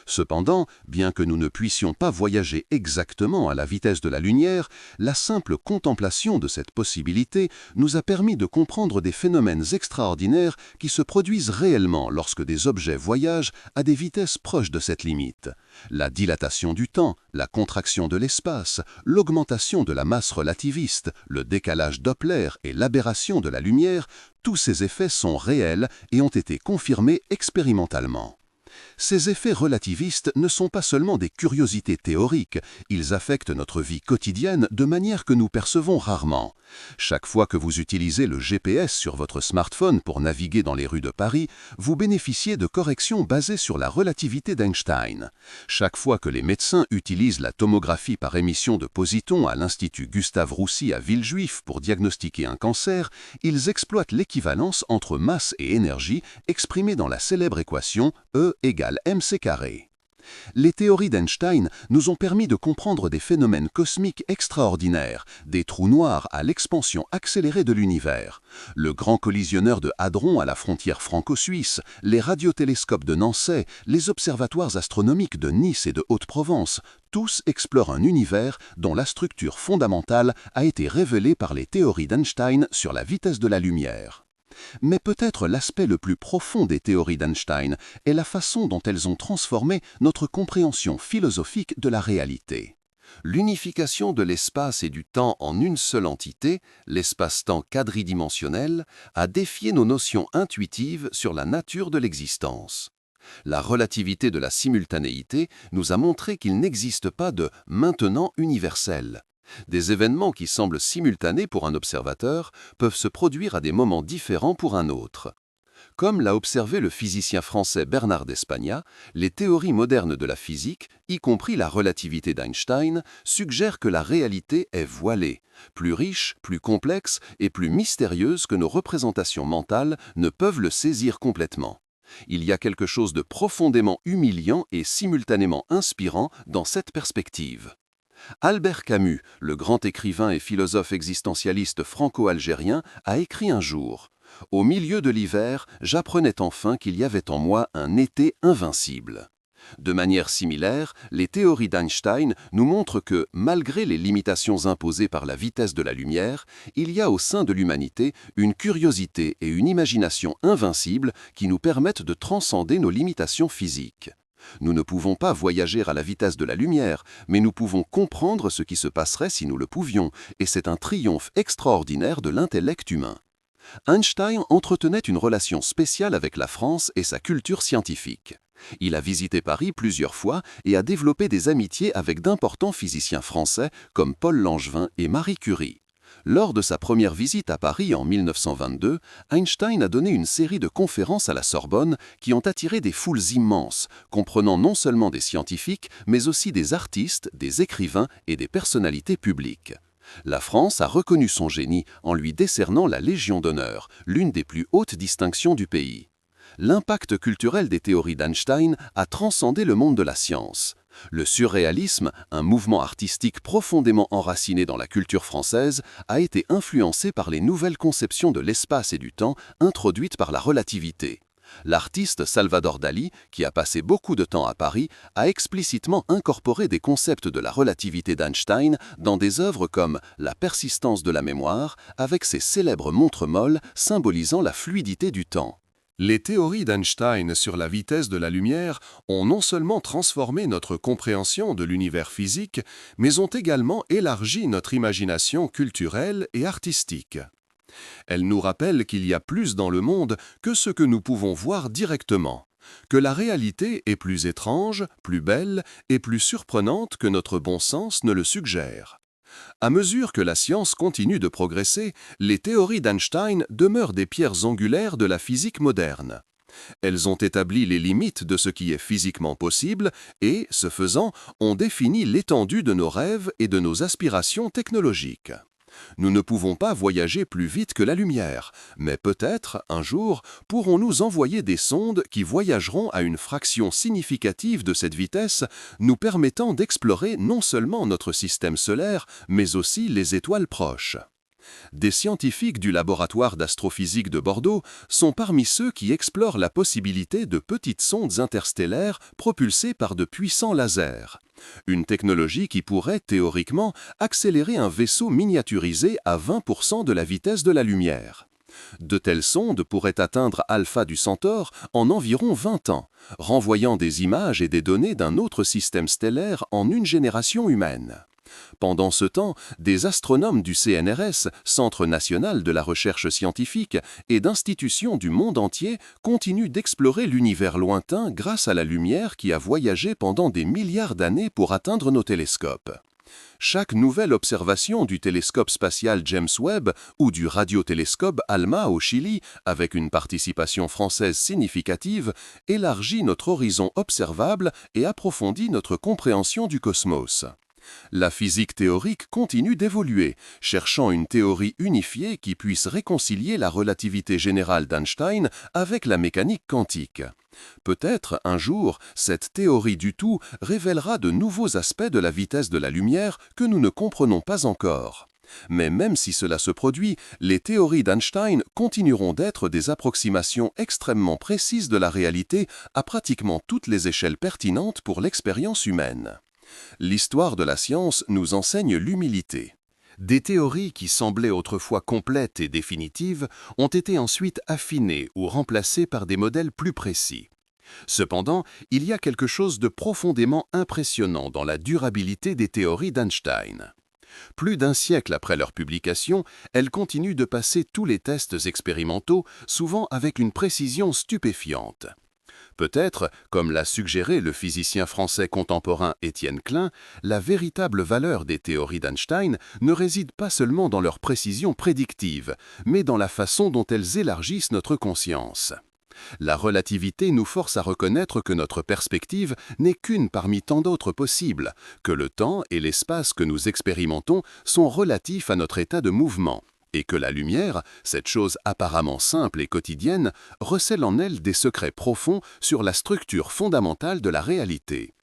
Cependant, bien que nous ne puissions pas voyager exactement à la vitesse de la lumière, la simple contemplation de cette possibilité nous a permis de comprendre des phénomènes extraordinaires qui se produisent réellement lorsque des objets voyagent à des vitesses proches de cette limite. La dilatation du temps, la contraction de l'espace, l'augmentation de la masse relativiste, le décalage Doppler et l'aberration de la lumière, tous ces effets sont réels et ont été confirmés expérimentalement. Ces effets relativistes ne sont pas seulement des curiosités théoriques, ils affectent notre vie quotidienne de manière que nous percevons rarement. Chaque fois que vous utilisez le GPS sur votre smartphone pour naviguer dans les rues de Paris, vous bénéficiez de corrections basées sur la relativité d'Einstein. Chaque fois que les médecins utilisent la tomographie par émission de positons à l'Institut Gustave-Roussy à Villejuif pour diagnostiquer un cancer, ils exploitent l'équivalence entre masse et énergie exprimée dans la célèbre équation E = mc². Les théories d'Einstein nous ont permis de comprendre des phénomènes cosmiques extraordinaires, des trous noirs à l'expansion accélérée de l'univers, le grand collisionneur de Hadron à la frontière franco-suisse, les radiotélescopes de Nancy, les observatoires astronomiques de Nice et de Haute-Provence, tous explorent un univers dont la structure fondamentale a été révélée par les théories d'Einstein sur la vitesse de la lumière. Mais peut-être l'aspect le plus profond des théories d'Einstein est la façon dont elles ont transformé notre compréhension philosophique de la réalité. L'unification de l'espace et du temps en une seule entité, l'espace-temps quadridimensionnel, a défié nos notions intuitives sur la nature de l'existence. La relativité de la simultanéité nous a montré qu'il n'existe pas de « maintenant universel ». Des événements qui semblent simultanés pour un observateur peuvent se produire à des moments différents pour un autre. Comme l'a observé le physicien français Bernard d'Espagna, les théories modernes de la physique, y compris la relativité d'Einstein, suggèrent que la réalité est voilée, plus riche, plus complexe et plus mystérieuse que nos représentations mentales ne peuvent le saisir complètement. Il y a quelque chose de profondément humiliant et simultanément inspirant dans cette perspective. Albert Camus, le grand écrivain et philosophe existentialiste franco-algérien, a écrit un jour « Au milieu de l'hiver, j'apprenais enfin qu'il y avait en moi un été invincible ». De manière similaire, les théories d'Einstein nous montrent que, malgré les limitations imposées par la vitesse de la lumière, il y a au sein de l'humanité une curiosité et une imagination invincibles qui nous permettent de transcender nos limitations physiques. Nous ne pouvons pas voyager à la vitesse de la lumière, mais nous pouvons comprendre ce qui se passerait si nous le pouvions, et c'est un triomphe extraordinaire de l'intellect humain. Einstein entretenait une relation spéciale avec la France et sa culture scientifique. Il a visité Paris plusieurs fois et a développé des amitiés avec d'importants physiciens français comme Paul Langevin et Marie Curie. Lors de sa première visite à Paris en 1922, Einstein a donné une série de conférences à la Sorbonne qui ont attiré des foules immenses, comprenant non seulement des scientifiques, mais aussi des artistes, des écrivains et des personnalités publiques. La France a reconnu son génie en lui décernant la Légion d'honneur, l'une des plus hautes distinctions du pays. L'impact culturel des théories d'Einstein a transcendé le monde de la science. Le surréalisme, un mouvement artistique profondément enraciné dans la culture française, a été influencé par les nouvelles conceptions de l'espace et du temps introduites par la relativité. L'artiste Salvador Dalí, qui a passé beaucoup de temps à Paris, a explicitement incorporé des concepts de la relativité d'Einstein dans des œuvres comme La persistance de la mémoire, avec ses célèbres montres molles symbolisant la fluidité du temps. Les théories d'Einstein sur la vitesse de la lumière ont non seulement transformé notre compréhension de l'univers physique, mais ont également élargi notre imagination culturelle et artistique. Elles nous rappellent qu'il y a plus dans le monde que ce que nous pouvons voir directement, que la réalité est plus étrange, plus belle et plus surprenante que notre bon sens ne le suggère. À mesure que la science continue de progresser, les théories d'Einstein demeurent des pierres angulaires de la physique moderne. Elles ont établi les limites de ce qui est physiquement possible et, ce faisant, ont défini l'étendue de nos rêves et de nos aspirations technologiques. Nous ne pouvons pas voyager plus vite que la lumière, mais peut-être, un jour, pourrons-nous envoyer des sondes qui voyageront à une fraction significative de cette vitesse, nous permettant d'explorer non seulement notre système solaire, mais aussi les étoiles proches. Des scientifiques du laboratoire d'astrophysique de Bordeaux sont parmi ceux qui explorent la possibilité de petites sondes interstellaires propulsées par de puissants lasers. Une technologie qui pourrait, théoriquement, accélérer un vaisseau miniaturisé à 20% de la vitesse de la lumière. De telles sondes pourraient atteindre Alpha du Centaure en environ 20 ans, renvoyant des images et des données d'un autre système stellaire en une génération humaine. Pendant ce temps, des astronomes du CNRS, Centre national de la recherche scientifique, et d'institutions du monde entier continuent d'explorer l'univers lointain grâce à la lumière qui a voyagé pendant des milliards d'années pour atteindre nos télescopes. Chaque nouvelle observation du télescope spatial James Webb ou du radiotélescope ALMA au Chili, avec une participation française significative, élargit notre horizon observable et approfondit notre compréhension du cosmos. La physique théorique continue d'évoluer, cherchant une théorie unifiée qui puisse réconcilier la relativité générale d'Einstein avec la mécanique quantique. Peut-être, un jour, cette théorie du tout révélera de nouveaux aspects de la vitesse de la lumière que nous ne comprenons pas encore. Mais même si cela se produit, les théories d'Einstein continueront d'être des approximations extrêmement précises de la réalité à pratiquement toutes les échelles pertinentes pour l'expérience humaine. L'histoire de la science nous enseigne l'humilité. Des théories qui semblaient autrefois complètes et définitives ont été ensuite affinées ou remplacées par des modèles plus précis. Cependant, il y a quelque chose de profondément impressionnant dans la durabilité des théories d'Einstein. Plus d'un siècle après leur publication, elles continuent de passer tous les tests expérimentaux, souvent avec une précision stupéfiante. Peut-être, comme l'a suggéré le physicien français contemporain Étienne Klein, la véritable valeur des théories d'Einstein ne réside pas seulement dans leur précision prédictive, mais dans la façon dont elles élargissent notre conscience. La relativité nous force à reconnaître que notre perspective n'est qu'une parmi tant d'autres possibles, que le temps et l'espace que nous expérimentons sont relatifs à notre état de mouvement, et que la lumière, cette chose apparemment simple et quotidienne, recèle en elle des secrets profonds sur la structure fondamentale de la réalité.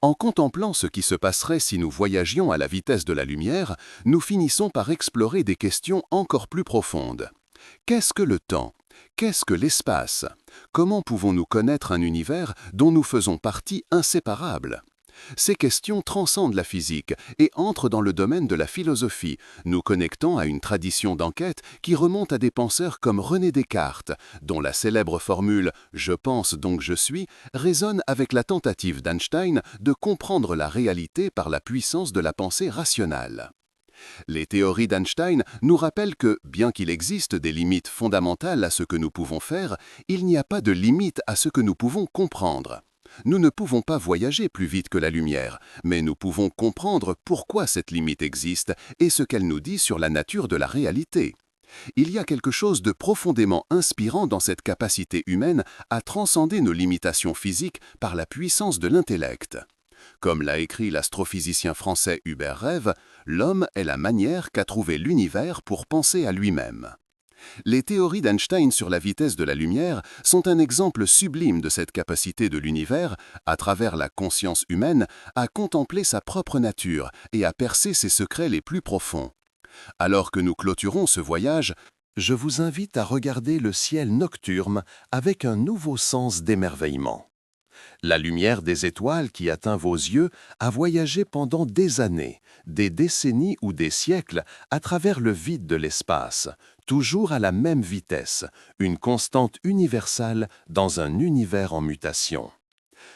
En contemplant ce qui se passerait si nous voyagions à la vitesse de la lumière, nous finissons par explorer des questions encore plus profondes. Qu'est-ce que le temps ? Qu'est-ce que l'espace? Comment pouvons-nous connaître un univers dont nous faisons partie inséparable? Ces questions transcendent la physique et entrent dans le domaine de la philosophie, nous connectant à une tradition d'enquête qui remonte à des penseurs comme René Descartes, dont la célèbre formule « Je pense donc je suis » résonne avec la tentative d'Einstein de comprendre la réalité par la puissance de la pensée rationnelle. Les théories d'Einstein nous rappellent que, bien qu'il existe des limites fondamentales à ce que nous pouvons faire, il n'y a pas de limite à ce que nous pouvons comprendre. Nous ne pouvons pas voyager plus vite que la lumière, mais nous pouvons comprendre pourquoi cette limite existe et ce qu'elle nous dit sur la nature de la réalité. Il y a quelque chose de profondément inspirant dans cette capacité humaine à transcender nos limitations physiques par la puissance de l'intellect. Comme l'a écrit l'astrophysicien français Hubert Reeve, l'homme est la manière qu'a trouvé l'univers pour penser à lui-même. Les théories d'Einstein sur la vitesse de la lumière sont un exemple sublime de cette capacité de l'univers, à travers la conscience humaine, à contempler sa propre nature et à percer ses secrets les plus profonds. Alors que nous clôturons ce voyage, je vous invite à regarder le ciel nocturne avec un nouveau sens d'émerveillement. La lumière des étoiles qui atteint vos yeux a voyagé pendant des années, des décennies ou des siècles à travers le vide de l'espace, toujours à la même vitesse, une constante universelle dans un univers en mutation.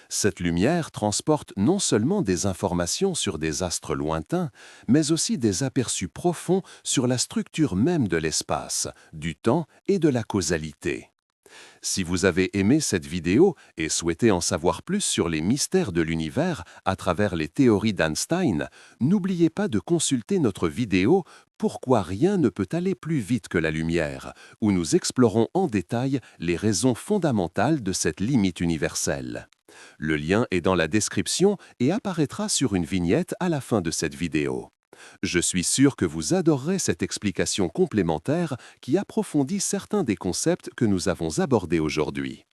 Cette lumière transporte non seulement des informations sur des astres lointains, mais aussi des aperçus profonds sur la structure même de l'espace, du temps et de la causalité. Si vous avez aimé cette vidéo et souhaitez en savoir plus sur les mystères de l'univers à travers les théories d'Einstein, n'oubliez pas de consulter notre vidéo « Pourquoi rien ne peut aller plus vite que la lumière » où nous explorons en détail les raisons fondamentales de cette limite universelle. Le lien est dans la description et apparaîtra sur une vignette à la fin de cette vidéo. Je suis sûr que vous adorerez cette explication complémentaire qui approfondit certains des concepts que nous avons abordés aujourd'hui.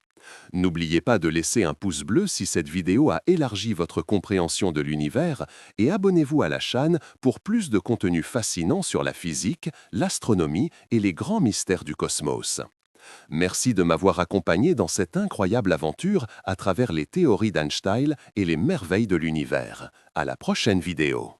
N'oubliez pas de laisser un pouce bleu si cette vidéo a élargi votre compréhension de l'univers et abonnez-vous à la chaîne pour plus de contenu fascinant sur la physique, l'astronomie et les grands mystères du cosmos. Merci de m'avoir accompagné dans cette incroyable aventure à travers les théories d'Einstein et les merveilles de l'univers. À la prochaine vidéo.